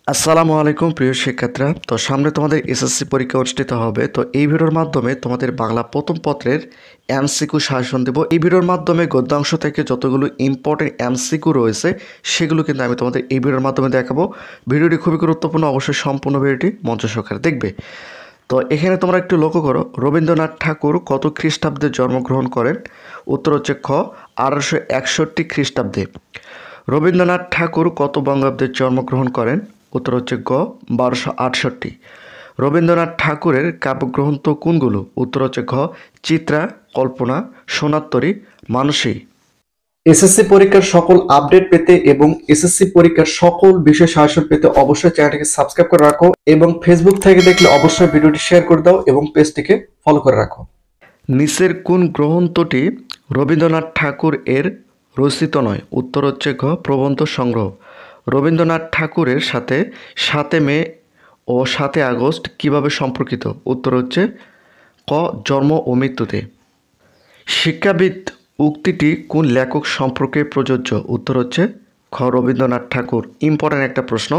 আসসালামু আলাইকুম প্রিয় শিক্ষার্থীরা। তো সামনে তোমাদের এসএসসি পরীক্ষা অনুষ্ঠিত হবে। তো এই ভিডিওর মাধ্যমে তোমাদের বাংলা প্রথম পত্রের এমসিকিউ সাজেশন দেব। এই ভিডিওর মাধ্যমে গদ্যাংশ থেকে যতগুলো ইম্পর্টেন্ট এমসিকিউ রয়েছে সেগুলো কিন্তু আমি তোমাদের এই ভিডিওর মাধ্যমে দেখাবো। ভিডিওটি খুবই গুরুত্বপূর্ণ, অবশ্যই সম্পূর্ণ ভিডিওটি মনোযোগ সহকারে দেখবে। তো এখানে তোমরা একটু লক্ষ্য করো, রবীন্দ্রনাথ ঠাকুর কত খ্রিস্টাব্দে জন্মগ্রহণ করেন? উত্তর হচ্ছে খ 1861 খ্রিস্টাব্দে। রবীন্দ্রনাথ ঠাকুর কত বঙ্গাব্দে জন্মগ্রহণ করেন? উত্তর হচ্ছে গ 1268। রবীন্দ্রনাথ ঠাকুরের কাব্যগ্রন্থ কোনগুলো? উত্তর হচ্ছে ঘ চিত্রা, কল্পনা, সোনাত্তরী, মানসী। এসএসসি পরীক্ষার সকল আপডেট পেতে এবং এসএসসি পরীক্ষার সকল বিষয় সাজেশন পেতে অবশ্যই চ্যানেলটিকে সাবস্ক্রাইব করে রাখো এবং ফেসবুক থেকে দেখলে অবশ্যই ভিডিওটি শেয়ার করে দাও এবং পেজটিকে ফলো করে রাখো। নিচের কোন গ্রন্থটি রবীন্দ্রনাথ ঠাকুর এর রচিত নয়? উত্তর হচ্ছে ঘ প্রবন্ধ সংগ্রহ। রবীন্দ্রনাথ ঠাকুরের সাথে 7 মে ও 7 আগস্ট কিভাবে সম্পর্কিত? উত্তর হচ্ছে ক জন্ম ও মৃত্যুতে। শিক্ষাবিদ উক্তিটি কোন লেখক সম্পর্কে প্রযোজ্য? উত্তর হচ্ছে খ রবীন্দ্রনাথ ঠাকুর। ইম্পর্ট্যান্ট একটা প্রশ্ন।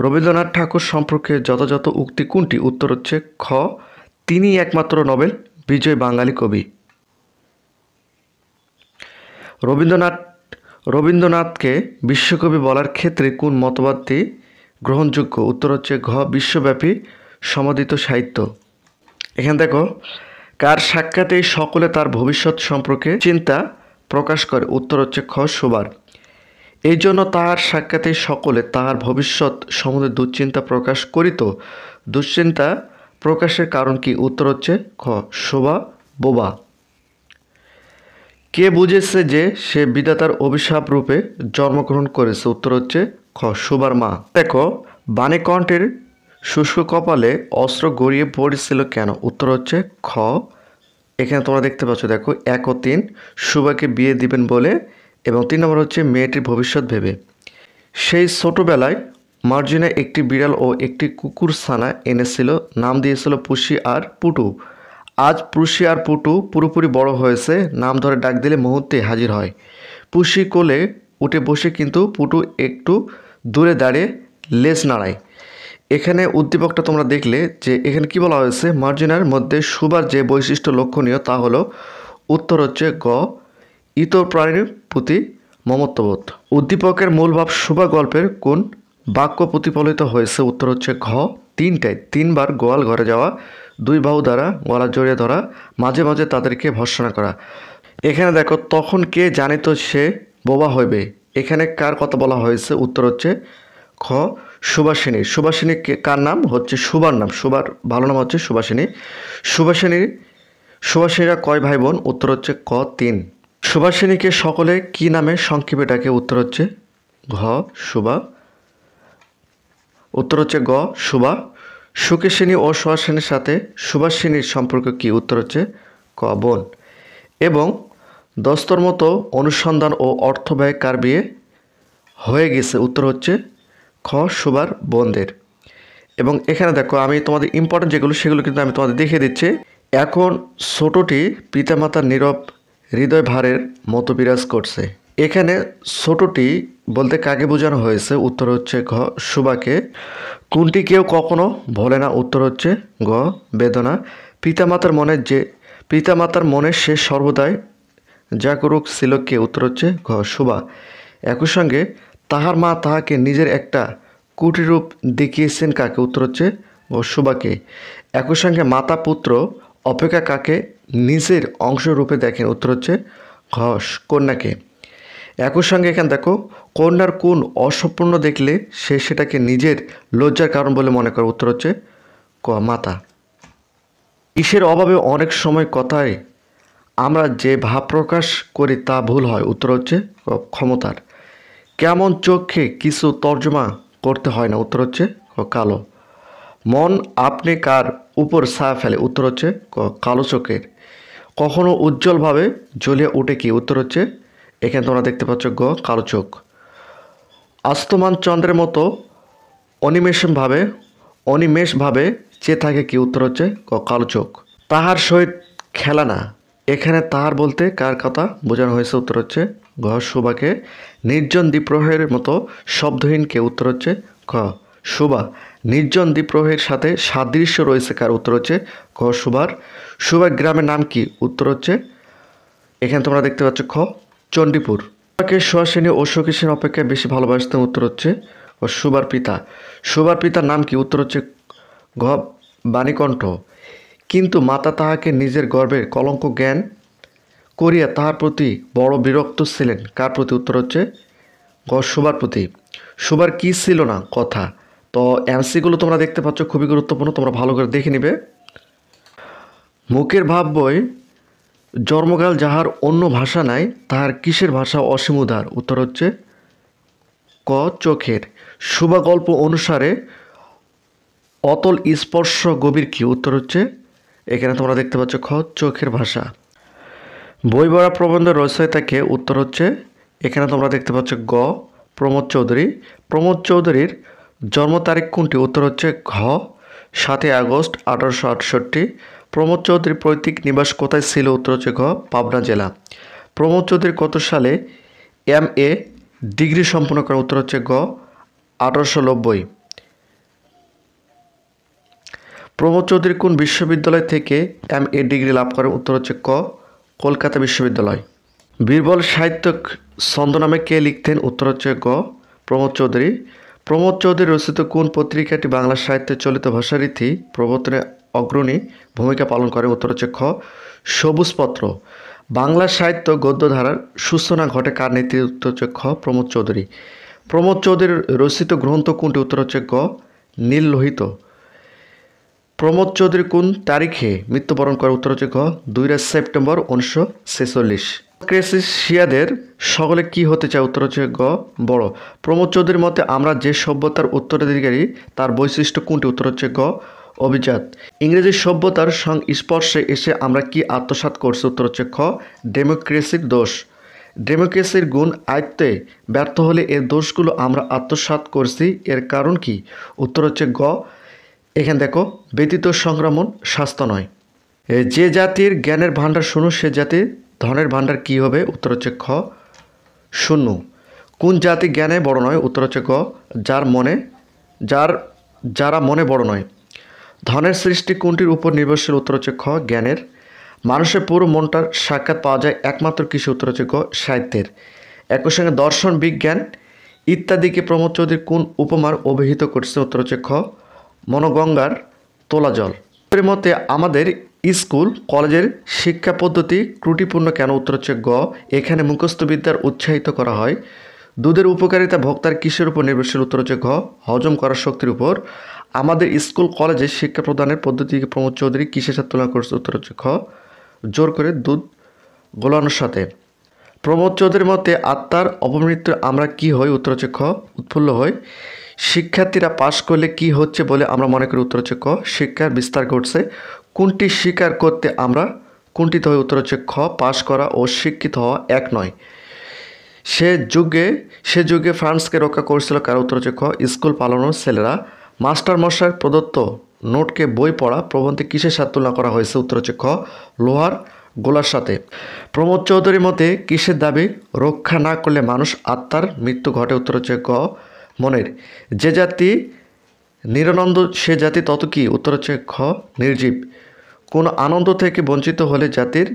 রবীন্দ্রনাথ ঠাকুর সম্পর্কে যথাযথ উক্তি কোনটি? উত্তর হচ্ছে খ তিনি একমাত্র নোবেল বিজয়ী বাঙালি কবি। রবীন্দ্রনাথ রবীন্দ্রনাথকে বিশ্বকবি বলার ক্ষেত্রে কোন মতবাদটি গ্রহণযোগ্য? উত্তর হচ্ছে ঘ বিশ্বব্যাপী সমাদিত সাহিত্য। এখানে দেখো, কার সাক্ষাতে সকলে তার ভবিষ্যৎ সম্পর্কে চিন্তা প্রকাশ করে? উত্তর হচ্ছে খ সুবার। এই জন্য তাহার সাক্ষাতে সকলে তাহার ভবিষ্যৎ সম্বন্ধে দুশ্চিন্তা প্রকাশ করিত। দুশ্চিন্তা প্রকাশের কারণ কি? উত্তর হচ্ছে খ শোভা বোবা। কে বুঝেছে যে সে বিধাতার অভিশাপ রূপে জন্মগ্রহণ করেছে? উত্তর হচ্ছে খ শোভার মা। দেখো, বাণীকণ্ঠের শুষ্ক কপালে অস্ত্র গড়িয়ে পড়েছিল কেন? উত্তর হচ্ছে খ, এখানে তোমরা দেখতে পাচ্ছ, দেখো 1 ও 3 সুভাকে বিয়ে দিবেন বলে, এবং 3 নম্বর হচ্ছে মেয়েটির ভবিষ্যৎ ভেবে। সেই ছোটবেলায় মার্জিনা একটি বিড়াল ও একটি কুকুর ছানা এনেছিল, নাম দিয়েছিল পুষি আর পুটু। আজ পুষি আর পুটু পুরোপুরি বড় হয়েছে, নাম ধরে ডাক দিলে মুহূর্তে হাজির হয়। পুষি কোলে উঠে বসে, কিন্তু পুটু একটু দূরে দাঁড়িয়ে লেজ নাড়ায়। এখানে উদ্দীপকটা তোমরা দেখলে যে এখানে কি বলা হয়েছে, মার্জিনার মধ্যে সুবার যে বৈশিষ্ট্য লক্ষণীয় তা হলো, উত্তর হচ্ছে গ ইতর প্রাণীর প্রতি মমত্ববোধ। উদ্দীপকের মূল ভাব সুবা গল্পের কোন বাক্য প্রতিফলিত হয়েছে? উত্তর হচ্ছে ঘ 3টায়। 3বার গোয়াল ঘরে যাওয়া, 2 বাহু দ্বারা গলা জড়িয়ে ধরা, মাঝে মাঝে তাদেরকে ভর্ৎসনা করা। এখানে দেখো, তখন কে জানিত সে বোবা হইবে, এখানে কার কথা বলা হয়েছে? উত্তর হচ্ছে খ সুভাষিনী। সুভাষিনী কার নাম? হচ্ছে সুবার নাম। সুবার ভালো নাম হচ্ছে সুভাষিনী। সুভাষিনীরা কয় ভাই বোন? উত্তর হচ্ছে ক 3। সুভাষিনীকে সকলে কি নামে সংক্ষেপে ডাকে? উত্তর হচ্ছে ঘ সুভা। উত্তর হচ্ছে গ সুভা। সুকেশিনী ও সুহাসিনীর সাথে সুভাষিনীর সম্পর্ক কি? উত্তর হচ্ছে ক বোন। এবং দস্তর মতো অনুসন্ধান ও অর্থ ব্যয় কার বিয়ে হয়ে গেছে? উত্তর হচ্ছে খ সুবার বোনদের। এবং এখানে দেখো, আমি তোমাদের ইম্পর্টেন্ট যেগুলো সেগুলো কিন্তু আমি তোমাদের দেখিয়ে দিচ্ছি। এখন ছোটটি পিতামাতার নীরব হৃদয় ভারের মতো বিরাজ করছে। এখানে ছোটটি বলতে কাকে বোঝানো হয়েছে? উত্তর হচ্ছে ঘ সুবাকে। কোনটি কেউ কখনো ভোলে না? উত্তর হচ্ছে গ বেদনা। পিতামাতার মনে সে সর্বদাই জাগরুক ছিল কে? উত্তর হচ্ছে ঘ সুবা। একই সঙ্গে তাহার মা তাহাকে নিজের একটা কুটিরূপ দেখিয়েছেন কাকে? উত্তর হচ্ছে ও সুবাকে। একই সঙ্গে মাতা পুত্র অপেক্ষা কাকে নিজের অংশরূপে দেখেন? উত্তর হচ্ছে ঘ কন্যাকে। একই সঙ্গে এখানে দেখো, কন্যার কোন অসম্পূর্ণ দেখলে সে সেটাকে নিজের লজ্জার কারণ বলে মনে করে? উত্তর হচ্ছে ক মাতা। কিসের অভাবে অনেক সময় কথায় আমরা যে ভাব প্রকাশ করি তা ভুল হয়? উত্তর হচ্ছে ক ক্ষমতার। কেমন চোখে কিছু তর্জমা করতে হয় না? উত্তর হচ্ছে ক কালো। মন আপনি কার উপর ছায়া ফেলে? উত্তর হচ্ছে ক কালো চোখের। কখনো উজ্জ্বলভাবে জ্বলিয়ে ওঠে কি? উত্তর হচ্ছে, এখানে তোমরা দেখতে পাচ্ছ গ কালো চোখ। আস্তমান চন্দ্রের মতো অনিমেষভাবে চেয়ে থাকে কি? উত্তর হচ্ছে ক কালো চোখ। তাহার সহিত খেলা না, এখানে তাহার বলতে কার কথা বোঝানো হয়েছে? উত্তর হচ্ছে ঘ সুবাকে। নির্জন দ্বীপ্রহরের মতো শব্দহীন কে? উত্তর হচ্ছে ঘ সুবা নির্জন দ্বীপ প্রবাহের সাথে সাদৃশ্য রয়েছে কার? উত্তর হচ্ছে খ সুবার। সুবা গ্রামের নাম কি? উত্তর হচ্ছে এখানে তোমরা দেখতে পাচ্ছ খ চণ্ডীপুর। সুবাকে সুহাসিনী ও সখী সেন অপেক্ষা বেশি ভালোবাসতেন? উত্তর হচ্ছে ও সুবার পিতা। সুবার পিতার নাম কি? উত্তর হচ্ছে ঘ বাণীকণ্ঠ। কিন্তু মাতা তাহাকে নিজের গর্ভের কলঙ্ক জ্ঞান করিয়া তাহার প্রতি বড় বিরক্ত ছিলেন। কার প্রতি? উত্তর হচ্ছে গ সুবার প্রতি। সুবার কি ছিল না? কথা। তো এমসিগুলো তোমরা দেখতে পাচ্ছ, খুবই গুরুত্বপূর্ণ, তোমরা ভালো করে দেখে নিবে। মুখের ভাব বই জন্মকাল যাহার অন্য ভাষা নাই, তাহার কিসের ভাষা অসীম উদার? উত্তর হচ্ছে ক চোখের। সুবা গল্প অনুসারে অতল স্পর্শ গভীর কি? উত্তর হচ্ছে এখানে তোমরা দেখতে পাচ্ছ খ চোখের ভাষা। বই ভরা প্রবন্ধের রচয়িতাকে? উত্তর হচ্ছে এখানে তোমরা দেখতে পাচ্ছ গ প্রমোদ চৌধুরী। প্রমোদ চৌধুরীর জন্ম তারিখ কোনটি? উত্তর হচ্ছে ঘ 7 আগস্ট 1868। প্রমোদ চৌধুরীর পৈতৃক নিবাস কোথায় ছিল? উত্তর হচ্ছে ঘ পাবনা জেলা। প্রমোদ চৌধুরী কত সালে MA ডিগ্রি সম্পন্ন করেন? উত্তর হচ্ছে গ 1890। প্রমোদ চৌধুরী কোন বিশ্ববিদ্যালয় থেকে MA ডিগ্রি লাভ করেন? উত্তর হচ্ছে ক কলকাতা বিশ্ববিদ্যালয়। বীরবল সাহিত্যক ছন্দনামে কে লিখতেন? উত্তর হচ্ছে গ প্রমোদ চৌধুরী। প্রমোদ চৌধুরী রচিত কোন পত্রিকাটি বাংলা সাহিত্যের চলিত ভাষারীতি প্রবর্তনে অগ্রণী ভূমিকা পালন করে? উত্তর হচ্ছে খ সবুজপত্র। বাংলা সাহিত্য গদ্যধারার সূচনা ঘটে কার নেতৃত্বে? উত্তর হচ্ছে খ প্রমোদ চৌধুরী। প্রমোদ চৌধুরীর রচিত গ্রন্থ কোনটি? উত্তর হচ্ছে গ নীল লোহিত। প্রমোদ চৌধুরী কোন তারিখে মৃত্যুবরণ করে? উত্তর হচ্ছে গ 2 সেপ্টেম্বর 1946। ক্রেসিসিয়াদের সকলে কি হতে চায়? উত্তর হচ্ছে গ বড়। প্রমোদ চৌধুরীর মতে আমরা যে সভ্যতার উত্তরাধিকারী তার বৈশিষ্ট্য কোনটি? উত্তর হচ্ছে গ অভিজাত। ইংরেজি সভ্যতার সংস্পর্শে এসে আমরা কি আত্মসাৎ করছি? উত্তর হচ্ছে খ ডেমোক্রেসির দোষ। ডেমোক্রেসির গুণ আয়ত্তে ব্যর্থ হলে এর দোষগুলো আমরা আত্মসাৎ করছি, এর কারণ কি? উত্তর হচ্ছে গ এখানে দেখো ব্যতীত সংক্রমণ স্বাস্থ্য নয়। যে জাতির জ্ঞানের ভাণ্ডার শূন্য সে জাতির ধনের ভাণ্ডার কি হবে? উত্তর হচ্ছে খ শূন্য। কোন জাতি জ্ঞানে বড় নয়? উত্তর হচ্ছে গ যারা মনে বড় নয়। ধনের সৃষ্টি কোনটির উপর নির্ভরশীল? উত্তর হচ্ছে খ জ্ঞানের। মানুষের পুরো মনটার সাক্ষাৎ পাওয়া যায় একমাত্র কৃষি? উত্তর হচ্ছে গ সাহিত্যের। একই সঙ্গে দর্শন বিজ্ঞান ইত্যাদিকে প্রমোদ চৌধুরী কোন উপমার অভিহিত করছে? উত্তর হচ্ছে খ মনোগঙ্গার তোলা জল। এর মতে আমাদের স্কুল কলেজের শিক্ষা পদ্ধতি ত্রুটিপূর্ণ কেন? উত্তর হচ্ছে গ এখানে মুখস্থ বিদ্যার উৎসাহিত করা হয়। দুধের উপকারিতা ভোক্তার কিসের উপর নির্ভরশীল? উত্তর হচ্ছে ঘ হজম করার শক্তির উপর। আমাদের স্কুল কলেজে শিক্ষা প্রদানের পদ্ধতিকে প্রমোদ চৌধুরী কিসের সাথে তুলনা করছে? উত্তর হচ্ছে খ জোর করে দুধ গোলানোর সাথে। প্রমোদ চৌধুরীর মতে আত্মার অপমৃত্যু আমরা কি হই? উত্তর হচ্ছে খ উৎফুল্ল হই। শিক্ষার্থীরা পাশ করলে কি হচ্ছে বলে আমরা মনে করি? উত্তর হচ্ছে ক শিক্ষার বিস্তার ঘটছে। কোনটি স্বীকার করতে আমরা কুণ্ঠিত হই? উত্তর হচ্ছে খ পাশ করা ও শিক্ষিত হওয়া এক নয়। সে যুগে ফ্রান্সকে রক্ষা করেছিল কার? উত্তর হচ্ছে খ স্কুল পালানোর ছেলেরা। মাস্টার মশাই প্রদত্ত নোটকে বই পড়া প্রবন্ধে কিসের সাথে তুলনা করা হয়েছে? উত্তর হচ্ছে খ লোহার গোলার সাথে। প্রমোদ চৌধুরীর মতে কিসের দাবি রক্ষা না করলে মানুষ আত্মার মৃত্যু ঘটে? উত্তর হচ্ছে গ মনের। যে জাতি নিরানন্দ সে জাতি তত কি? উত্তর হচ্ছে খ নির্জীব। কোন আনন্দ থেকে বঞ্চিত হলে জাতির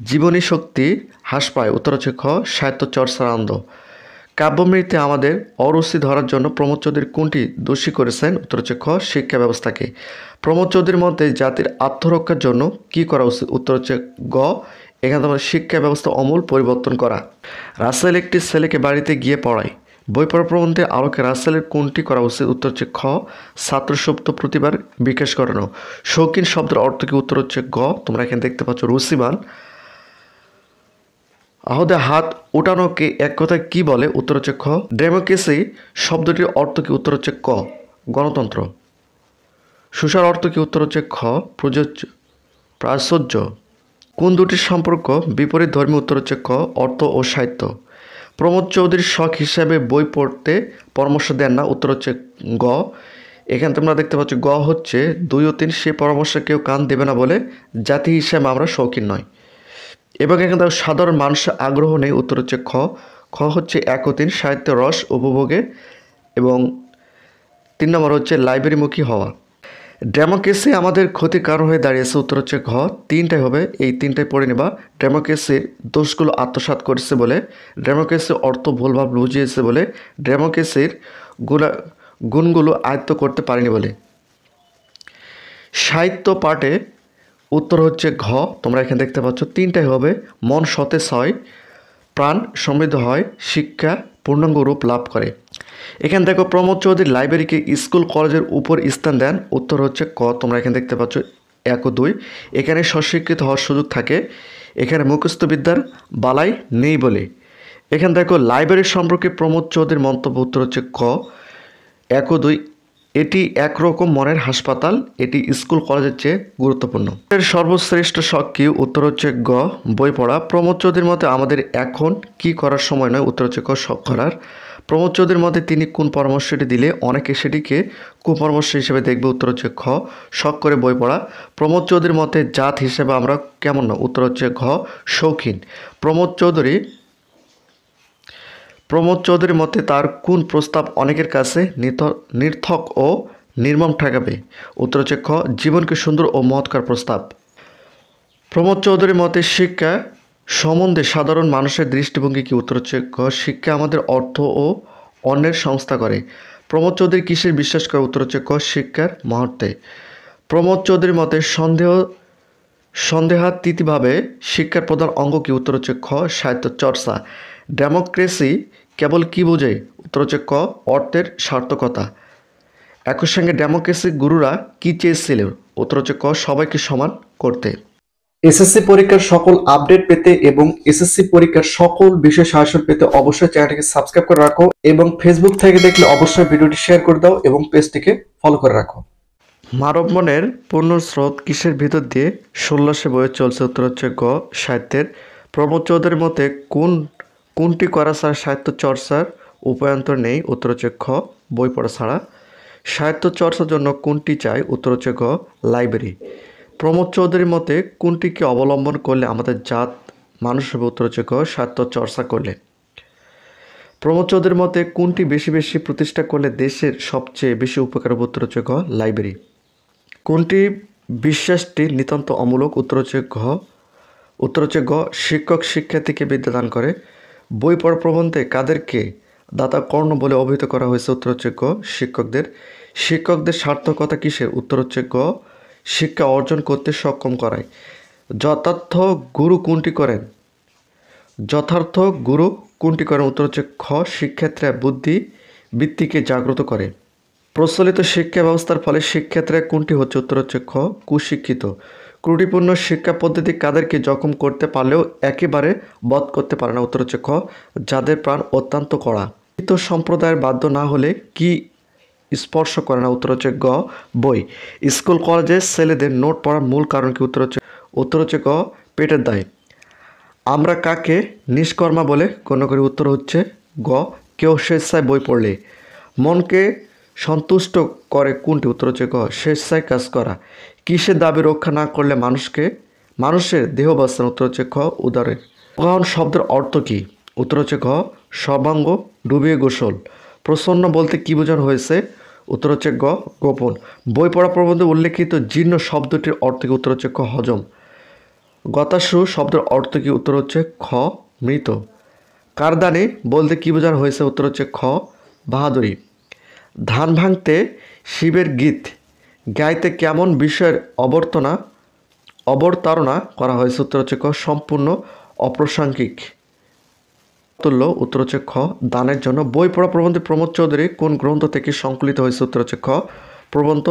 জীবনী শক্তি হ্রাস পায়? উত্তর হচ্ছে খ সাহিত্য চর্চার আনন্দ। কাব্যমৃতে আমাদের অরুচি ধরার জন্য প্রমোদ চৌধুরী কোনটি দোষী করেছেন? উত্তর হচ্ছে খ শিক্ষা ব্যবস্থাকে। প্রমোদ চৌধুরীর মতে জাতির আত্মরক্ষার জন্য কি করা উচিত? উত্তর হচ্ছে গ এখানে তোমার শিক্ষা ব্যবস্থা আমূল পরিবর্তন করা। রাসেল একটি ছেলেকে বাড়িতে গিয়ে পড়ায়। বই পড়া প্রবন্ধে আলোকে রাসেলের কোনটি করা উচিত? উত্তর হচ্ছে খ ছাত্রসুপ্ত প্রতিভার বিকাশ করানো। শৌখিন শব্দের অর্থ কি? উত্তর হচ্ছে গ তোমরা এখানে দেখতে পাচ্ছ রুচিবান। আহদে হাত উঠানোকে এক কথায় কি বলে? উত্তর হচ্ছে খ ডেমোক্রেসি শব্দটির অর্থ কি? উত্তর হচ্ছে ক গণতন্ত্র। সুসার অর্থ কি? উত্তর হচ্ছে খ প্রাচুর্য। কোন দুটির সম্পর্ক বিপরীত ধর্মী? উত্তর হচ্ছে খ অর্থ ও সাহিত্য। প্রমোদ চৌধুরীর শখ হিসাবে বই পড়তে পরামর্শ দেন না? উত্তর হচ্ছে গ এখানে তোমরা দেখতে পাচ্ছ গ হচ্ছে 2 ও 3 সে পরামর্শ কেউ কান দেবে না বলে জাতি হিসাবে আমরা শৌখিন নয়। এবং এখানে সাধারণ মানুষের আগ্রহ নেই? উত্তর হচ্ছে খ হচ্ছে 1 ও 3 সাহিত্য রস উপভোগে এবং 3 নম্বর হচ্ছে লাইব্রেরিমুখী হওয়া। ডেমোক্রেসি আমাদের ক্ষতির কারণ হয়ে দাঁড়িয়েছে, উত্তর হচ্ছে ঘ। 3টাই হবে, এই 3টাই পড়ে নেবা। ডেমোক্রেসির দোষগুলো আত্মসাৎ করেছে বলে, ডেমোক্রেসির অর্থ ভুলভাল বুঝিয়েছে বলে, ডেমোক্রেসির গুণগুলো আয়ত্ত করতে পারেনি বলে। সাহিত্য পাঠে উত্তর হচ্ছে ঘ। তোমরা এখানে দেখতে পাচ্ছ 3টাই হবে। মন সতেজ হয়, প্রাণ সমৃদ্ধ হয়, শিক্ষা পূর্ণাঙ্গ রূপ লাভ করে। এখানে দেখো প্রমোদ চৌধুরী লাইব্রেরিকে স্কুল কলেজের উপর স্থান দেন, উত্তর হচ্ছে ক। তোমরা এখানে দেখতে পাচ্ছ 1 ও 2। এখানে স্বস্বীকৃত হওয়ার সুযোগ থাকে, এখানে মুখস্থ বিদ্যার বালাই নেই বলে। এখানে দেখো লাইব্রেরি সম্পর্কে প্রমোদ চৌধুরীর মন্তব্য, উত্তর হচ্ছে ক 1 ও 2। এটি একরকম মনের হাসপাতাল, এটি স্কুল কলেজের চেয়ে গুরুত্বপূর্ণ। এর সর্বশ্রেষ্ঠ শখ কি, উত্তর হচ্ছে গ বই পড়া। প্রমোদ চৌধুরীর মতে আমাদের এখন কি করার সময় নয়, উত্তর হচ্ছে ক শখ করার। প্রমোদ চৌধুরীর মতে তিনি কোন পরামর্শটি দিলে অনেকে সেটিকে কুপরামর্শ হিসেবে দেখবে, উত্তর হচ্ছে খ শখ করে বই পড়া। প্রমোদ চৌধুরীর মতে জাত হিসেবে আমরা কেমন না, উত্তর হচ্ছে ঘ শৌখিন। প্রমোদ চৌধুরীর মতে তার কোন প্রস্তাব অনেকের কাছে নির্থক ও নির্মম ঠেকাবে, উত্তর হচ্ছে খ জীবনকে সুন্দর ও মহৎকার প্রস্তাব। প্রমোদ চৌধুরীর মতে শিক্ষা সম্বন্ধে সাধারণ মানুষের দৃষ্টিভঙ্গি কি, উত্তর হচ্ছে খ শিক্ষা আমাদের অর্থ ও অন্যের সংস্থা করে। প্রমোদ চৌধুরী কিসের বিশ্বাস করে, উত্তর হচ্ছে ক শিক্ষার মহত্বে। প্রমোদ চৌধুরীর মতে সন্দেহাতীতভাবে শিক্ষার প্রধান অঙ্গ কি, উত্তর হচ্ছে খ সাহিত্য চর্চা। ডেমোক্রেসি কেবল কি বোঝায়, উত্তর হচ্ছে ক অর্থের সার্থকতা। একই সঙ্গে ডেমোক্রেসি গুরুরা কি চেয়েছিল, উত্তর হচ্ছে ক সবাইকে সমান করতে। এসএসসি পরীক্ষার সকল আপডেট পেতে এবং এসএসসি পরীক্ষার সকল বিষয় সাজেশন পেতে অবশ্যই চ্যানেলটিকে সাবস্ক্রাইব করে রাখো এবং ফেসবুক থেকে দেখলে অবশ্যই ভিডিওটি শেয়ার করে দাও এবং পেজটিকে ফলো করে রাখো। মানব মনের পূর্ণ স্রোত কিসের ভিতর দিয়ে 1600 বয়ে চলছে, উত্তর হচ্ছে গ সাহিত্যের। প্রমোদ চৌধুরীর মতে কোনটি করা ছাড়া সাহিত্য চর্চার উপায়ন্তর নেই, উত্তর হচ্ছে খ বই পড়া ছাড়া। সাহিত্য চর্চার জন্য কোনটি চাই, উত্তর হচ্ছে গ লাইব্রেরি। প্রমোদ চৌধুরীর মতে কোনটিকে অবলম্বন করলে আমাদের জাত মানুষ হবে, উত্তর হচ্ছে গ সাহিত্য চর্চা করলে। প্রমোদ চৌধুরীর মতে কোনটি বেশি বেশি প্রতিষ্ঠা করলে দেশের সবচেয়ে বেশি উপকার হবে, উত্তর হচ্ছে গ লাইব্রেরি। কোনটি বিশ্বাসটি নিতান্ত অমূলক, উত্তর হচ্ছে গ শিক্ষক শিক্ষার্থীকে বিদ্যাদান করে। বই পড়া প্রবন্ধে কাদেরকে দাতা কর্ণ বলে অভিহিত করা হয়েছে, উত্তর হচ্ছে গ শিক্ষকদের সার্থকতা কিসের, উত্তর হচ্ছে গ শিক্ষা অর্জন করতে সক্ষম করায়। যথার্থ গুরু কোনটি করেন, উত্তর হচ্ছে খ শিক্ষার্থীরা বুদ্ধি বৃত্তিকে জাগ্রত করে। প্রচলিত শিক্ষা ব্যবস্থার ফলে শিক্ষার্থীরা কোনটি হচ্ছে, উত্তর হচ্ছে খ কুশিক্ষিত। ত্রুটিপূর্ণ শিক্ষা পদ্ধতি কাদেরকে জখম করতে পারলেও একেবারে বধ করতে পারে না, উত্তর হচ্ছে খ যাদের প্রাণ অত্যন্ত কড়া। সম্প্রদায়ের বাধ্য না হলে কি স্পর্শ করে না, উত্তর হচ্ছে গ বই। স্কুল কলেজে ছেলেদের নোট পড়ার মূল কারণ কি, উত্তর হচ্ছে গ পেটের দায়। আমরা কাকে নিষ্কর্মা বলে গণ্য করি, উত্তর হচ্ছে গ কেউ স্বেচ্ছায় বই পড়লে। মনকে সন্তুষ্ট করে কোনটি, উত্তর হচ্ছে গ স্বেচ্ছায় কাজ করা। কিসের দাবি রক্ষা না করলে মানুষের দেহ বাঁচে, উত্তর হচ্ছে খ উদারের। অবগাহন শব্দের অর্থ কী, উত্তর হচ্ছে ঘ সর্বাঙ্গ ডুবিয়ে গোসল। প্রসন্ন বলতে কী বোঝানো হয়েছে, উত্তর হচ্ছে গ গোপন। বই পড়া প্রবন্ধে উল্লেখিত জীর্ণ শব্দটির অর্থ কী, উত্তর হচ্ছে খ হজম। গতাসু শব্দের অর্থ কী, উত্তর হচ্ছে খ মৃত। কারদানি বলতে কী বোঝানো হয়েছে, উত্তর হচ্ছে খ বাহাদুরি। ধান ভাঙতে শিবের গীত গাইতে কেমন বিষয়ের অবতারণা করা হয়েছে, উত্তর হচ্ছে খ সম্পূর্ণ অপ্রাসঙ্গিক তুল্য, উত্তর হচ্ছে খ দানের জন্য। বই পড়া প্রবন্ধে প্রমোদ চৌধুরী কোন গ্রন্থ থেকে সংকলিত হয়েছে, উত্তর হচ্ছে খ প্রবন্ধ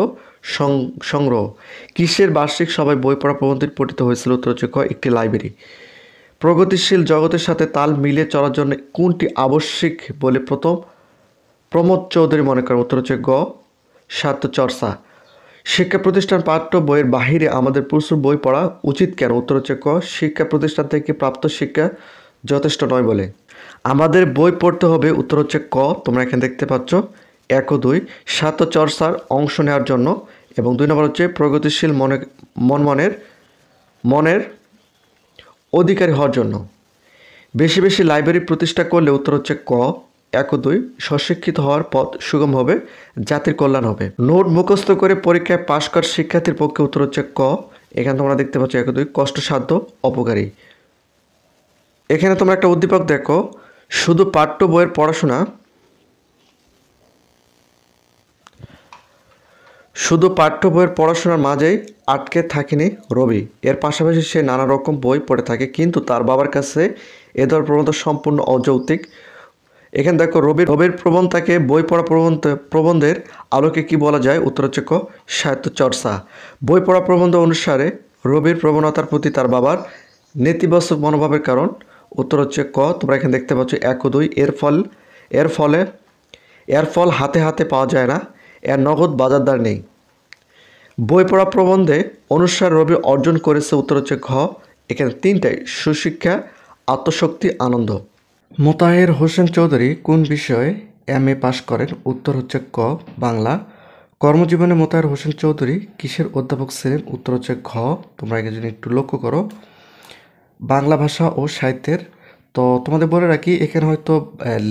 সংগ্রহ। কিসের বার্ষিক সভায় বই পড়া প্রবন্ধটি পঠিত হয়েছিল, উত্তর হচ্ছে খ একটি লাইব্রেরি। প্রগতিশীল জগতের সাথে তাল মিলিয়ে চলার জন্য কোনটি আবশ্যিক বলে প্রমোদ চৌধুরী মনে করেন, উত্তর হচ্ছে গ সাহিত্য চর্চা। শিক্ষা প্রতিষ্ঠান পাঠ্য বইয়ের বাহিরে আমাদের প্রচুর বই পড়া উচিত কেন, উত্তর হচ্ছে ক শিক্ষা প্রতিষ্ঠান থেকে প্রাপ্ত শিক্ষা যথেষ্ট নয় বলে। আমাদের বই পড়তে হবে, উত্তর হচ্ছে ক তোমরা এখানে দেখতে পাচ্ছ 1 ও 2 সাহিত্য চর্চার অংশ নেওয়ার জন্য, এবং 2 নম্বর হচ্ছে প্রগতিশীল মনের অধিকারী হওয়ার জন্য। বেশি বেশি লাইব্রেরি প্রতিষ্ঠা করলে, উত্তর হচ্ছে ক 1 ও 2 স্বশিক্ষিত হওয়ার পথ সুগম হবে, জাতির কল্যাণ হবে। নোট মুখস্থ করে পরীক্ষায় পাশ করা শিক্ষার্থীর পক্ষে উত্তর হচ্ছে ক। এখানে তোমরা দেখতে পাচ্ছ 1 ও 2 কষ্টসাধ্য, অপকারী। এখানে তোমরা একটা উদ্দীপক দেখো, শুধু পাঠ্য বইয়ের পড়াশোনা শুধু পাঠ্য বইয়ের পড়াশোনার মাঝেই আটকে থাকেনি রবি। এর পাশাপাশি সে নানা রকম বই পড়ে থাকে, কিন্তু তার বাবার কাছে এ ধরনের প্রবণতা সম্পূর্ণ অযৌক্তিক। এখানে দেখো রবির প্রবণতাকে বই পড়া প্রবন্ধের আলোকে কি বলা যায়? উত্তর হচ্ছে ক, সাহিত্য চর্চা। বই পড়া প্রবন্ধ অনুসারে রবির প্রবণতার প্রতি তার বাবার নেতিবাচক মনোভাবের কারণ। উত্তর হচ্ছে ক। তোমরা এখানে দেখতে পাচ্ছ 1 ও 2 এর ফল হাতে হাতে পাওয়া যায় না, এর নগদ বাজারদার নেই। বই পড়া প্রবন্ধে অনুসারে রবি অর্জন করেছে। উত্তর হচ্ছে ঘ। এখানে 3টাই সুশিক্ষা, আত্মশক্তি, আনন্দ। মোতাহের হোসেন চৌধুরী কোন বিষয়ে MA পাশ করেন? উত্তর হচ্ছে ক, বাংলা। কর্মজীবনে মোতাহের হোসেন চৌধুরী কিসের অধ্যাপক ছিলেন? উত্তর হচ্ছে ঘ। তোমরা এখানে যদি একটু লক্ষ্য করো, বাংলা ভাষা ও সাহিত্যের। তো তোমাদের বলে রাখি, এখানে হয়তো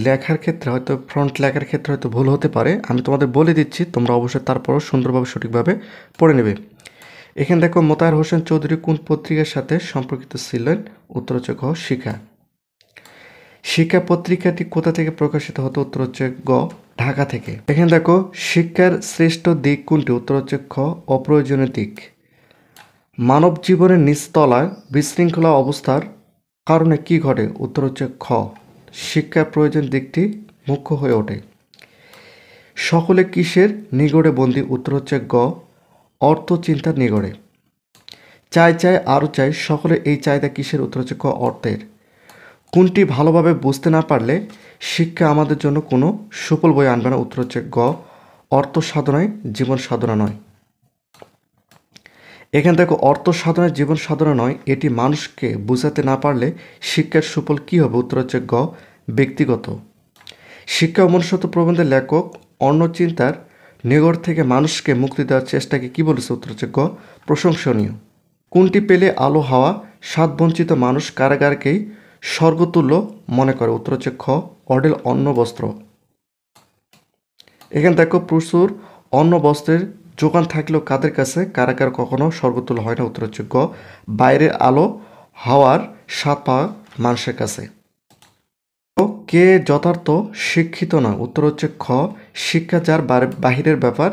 লেখার ক্ষেত্রে হয়তো ফ্রন্ট লেখার ক্ষেত্রে হয়তো ভুল হতে পারে, আমি তোমাদের বলে দিচ্ছি, তোমরা অবশ্যই তারপরও সুন্দরভাবে সঠিকভাবে পড়ে নেবে। এখানে দেখো, মোতাহের হোসেন চৌধুরী কোন পত্রিকার সাথে সম্পর্কিত ছিলেন? উত্তর হচ্ছে ঘ, শিখা। শিক্ষা পত্রিকাটি কোথা থেকে প্রকাশিত হতো? উত্তর হচ্ছে গ, ঢাকা থেকে। এখানে দেখো, শিক্ষার শ্রেষ্ঠ দিক কোনটি? উত্তর হচ্ছে খ, অপ্রয়োজনীয় দিক। মানব জীবনের নিচতলায় বিশৃঙ্খলা অবস্থার কারণে কি ঘটে? উত্তর হচ্ছে খ, শিক্ষার প্রয়োজন দিকটি মুখ্য হয়ে ওঠে। সকলে কিসের নিগড়ে বন্দী? উত্তর হচ্ছে গ, অর্থ চিন্তার নিগড়ে। চাই চাই আরও চাই, সকলে এই চাহিদা কিসের? উত্তর হচ্ছে ক, অর্থের। কোনটি ভালোভাবে বুঝতে না পারলে শিক্ষা আমাদের জন্য কোনো সুফল বয়ে আনবে না? উত্তর হচ্ছে গ, অর্থ সাধনায় জীবন সাধনা নয়। এখানে দেখো, অর্থ সাধনায় জীবন সাধনা নয়, এটি মানুষকে বোঝাতে না পারলে শিক্ষার সুফল কী হবে? উত্তর হচ্ছে গ, ব্যক্তিগত। শিক্ষা ও মনুষ্যত্ব প্রবন্ধের লেখক অন্য চিন্তার নিগড় থেকে মানুষকে মুক্তি দেওয়ার চেষ্টাকে কি বলেছে? উত্তর হচ্ছে গ, প্রশংসনীয়। কোনটি পেলে আলো হাওয়া স্বাদ বঞ্চিত মানুষ কারাগারকেই স্বর্গতুল্য মনে করে? উত্তর হচ্ছে খ, অঢেল অন্ন বস্ত্র। এখানে দেখো, প্রচুর অন্ন বস্ত্রের যোগান থাকলেও কাদের কাছে কারাগার কখনো স্বর্গতুল্য হয় না? উত্তর হচ্ছে গ, বাইরের আলো হাওয়ার স্বাদ পাওয়া মানুষের কাছে। কে যথার্থ শিক্ষিত না? উত্তর হচ্ছে খ, শিক্ষা যার বাহিরের ব্যাপার।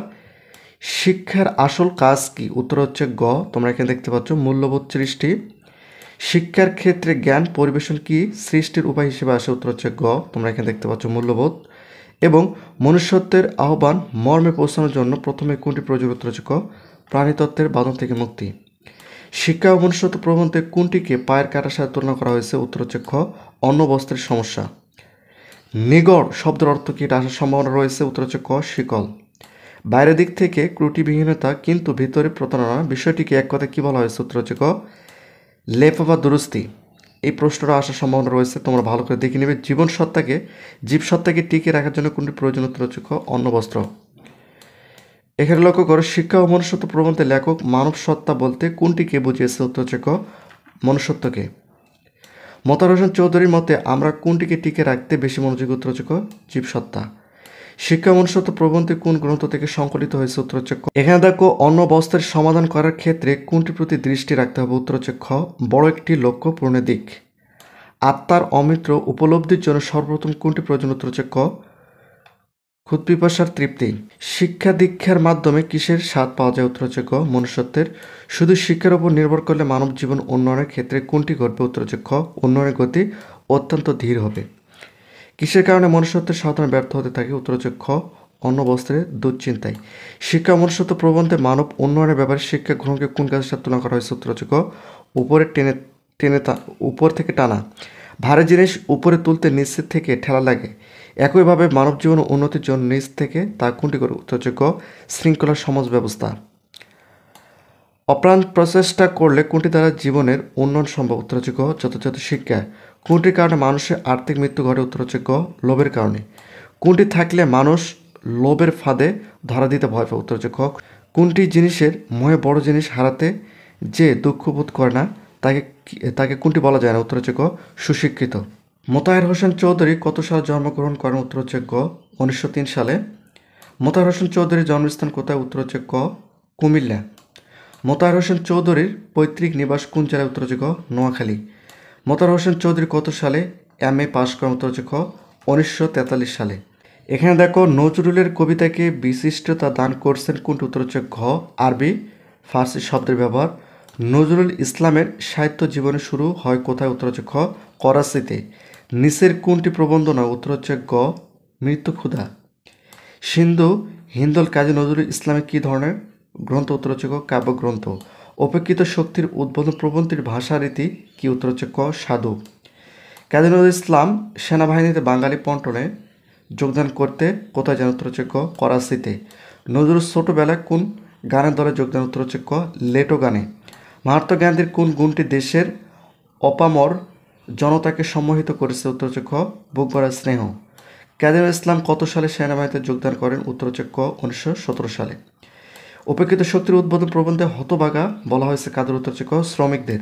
শিক্ষার আসল কাজ কি? উত্তর হচ্ছে গ। তোমরা এখানে দেখতে পাচ্ছ মূল্যবোধ সৃষ্টি। শিক্ষার ক্ষেত্রে জ্ঞান পরিবেশন কি সৃষ্টির উপায় হিসেবে আসে? উত্তর হচ্ছে গ। তোমরা এখানে দেখতে পাচ্ছ মূল্যবোধ। এবং মনুষ্যত্বের আহ্বান মর্মে পৌঁছানোর জন্য প্রথমে কোনটি প্রয়োজন? উত্তর হচ্ছে ক, প্রাণীতত্ত্বের বাঁধন থেকে মুক্তি। শিক্ষা ও মনুষ্যত্ব প্রবন্ধে কোনটিকে পায়ের কাটার সাথে তুলনা করা হয়েছে? উত্তর হচ্ছে খ, অন্ন বস্ত্রের সমস্যা। নিগড় শব্দের অর্থ কি? এটা আসার সম্ভাবনা রয়েছে। উত্তর হচ্ছে ক, শিকল। বাইরের দিক থেকে ত্রুটিবিহীনতা কিন্তু ভিতরে প্রতারণা, বিষয়টিকে এক কথায় কী বলা হয়েছে? উত্তর হচ্ছে ক, লেপা বা দুরস্তি। এই প্রশ্নটা আসার সম্ভাবনা রয়েছে, তোমরা ভালো করে দেখে নেবে। জীবসত্তাকে টিকিয়ে রাখার জন্য কোনটি প্রয়োজন? উত্তর হচ্ছে ক, অন্ন বস্ত্র। এখানে লক্ষ্য করো, শিক্ষা ও মনুষ্যত্ব প্রবন্ধে লেখক মানব সত্তা বলতে কোনটিকে বুঝিয়েছে? উত্তর হচ্ছে ক, মনুষ্যত্বকে। মোতাহার হোসেন চৌধুরীর মতে আমরা কোনটিকে টিকে রাখতে বেশি মনোযোগী? উত্তর হচ্ছে ক, জীবসত্তা। শিক্ষা মনুষ্যত্ব প্রবন্ধে কোন গ্রন্থ থেকে সংকলিত হয়েছে? উত্তর হচ্ছে ক। এখানে দেখো, অন্ন বস্ত্রের সমাধান করার ক্ষেত্রে কোনটির প্রতি দৃষ্টি রাখতে হবে? উত্তর হচ্ছে খ, বড় একটি লক্ষ্য পূরণের দিক। আত্মার অমিত্র উপলব্ধির জন্য সর্বপ্রথম কোনটি প্রয়োজন? উত্তর হচ্ছে ক, ক্ষুৎপিপাসার তৃপ্তি। শিক্ষা দীক্ষার মাধ্যমে কিসের স্বাদ পাওয়া যায়? উত্তর হচ্ছে ক, মনুষ্যত্বের। শুধু শিক্ষার উপর নির্ভর করলে মানব জীবন উন্নয়নের ক্ষেত্রে কোনটি ঘটবে? উত্তর হচ্ছে খ, উন্নয়নের গতি অত্যন্ত ধীর হবে। কিসের কারণে মনুষ্যত্বের সাধনা ব্যর্থ হতে থাকে? উত্তর হচ্ছে খ, অন্ন বস্ত্রের দুশ্চিন্তায়। শিক্ষা মনুষ্যত্ব প্রবন্ধে মানব উন্নয়নের ব্যাপারে শিক্ষা গ্রহণকে কোন কাজের সাথে তুলনা করা হয়েছে? উত্তর হচ্ছে ক, উপর থেকে টানা। ভারী জিনিস উপরে তুলতে নিচ থেকে ঠেলা লাগে, একইভাবে মানব জীবন উন্নতির জন্য নিচ থেকে তা কোনটি করে? উত্তর হচ্ছে ক, শৃঙ্খলা সমাজ ব্যবস্থা। অপ্রাণ প্রচেষ্টা করলে কোনটি দ্বারা জীবনের উন্নয়ন সম্ভব? উত্তর হচ্ছে ক, যথাযথ শিক্ষা। কোনটির কারণে মানুষের আর্থিক মৃত্যু ঘটে? উত্তর হচ্ছে ক, লোভের কারণে। কোনটি থাকলে মানুষ লোভের ফাঁদে ধরা দিতে ভয় পায়? উত্তর হচ্ছে খ, কোনটি জিনিসের মোহে বড় জিনিস হারাতে যে দুঃখ বোধ করে না তাকে কোনটি বলা যায় না? উত্তর হচ্ছে ক, সুশিক্ষিত। মোতাহার হোসেন চৌধুরী কত সালে জন্মগ্রহণ করেন? উত্তর হচ্ছে গ 1903 সালে। মোতাহার হোসেন চৌধুরীর জন্মস্থান কোথায়? উত্তর হচ্ছে ক কুমিল্লা। মোতাহার হোসেন চৌধুরীর পৈতৃক নিবাস কোন জেলায়? উত্তর হচ্ছে গ নোয়াখালী। মোতাহার হোসেন চৌধুরী কত সালে MA পাশ করেন? উত্তর হচ্ছে খ 1943 সালে। এখানে দেখো নজরুলের কবিতাকে বিশিষ্টতা দান করছেন কোনটি? উত্তর হচ্ছে ঘ আরবি ফার্সি শব্দের ব্যবহার। নজরুল ইসলামের সাহিত্য জীবনে শুরু হয় কোথায়? উত্তর হচ্ছে খ করাচিতে। নিচের কোনটি প্রবন্ধ নয়? উত্তর হচ্ছে গ মৃত্যু ক্ষুধা। সিন্ধু হিন্দল কাজী নজরুল ইসলামের কী ধরনের গ্রন্থ? উত্তর হচ্ছে ক কাব্যগ্রন্থ। অপেক্ষিত শক্তির উদ্বোধন প্রবন্ধটির ভাষারীতি কি? উত্তর হচ্ছে ক সাধু। কাজী নজরুল ইসলাম সেনাবাহিনীতে বাঙালি পন্টনে যোগদান করতে কোথায় যান? উত্তর হচ্ছে ক করাচিতে। নজরুল ছোটবেলায় কোন গানের দলে যোগদান? উত্তর হচ্ছে ক লেটো গানে। মহাত্মা গান্ধীর কোন গুণটি দেশের অপামর জনতাকে সম্মোহিত করেছে? উত্তর হচ্ছে খ বুক ভরা স্নেহ। কাজী নজরুল ইসলাম কত সালে সেনাবাহিনীতে যোগদান করেন? উত্তর হচ্ছে ক 1917 সালে। উপেক্ষিত শক্তির উদ্বোধন প্রবন্ধে হতভাগা বলা হয়েছে কাদের? উত্তর হচ্ছে ক শ্রমিকদের।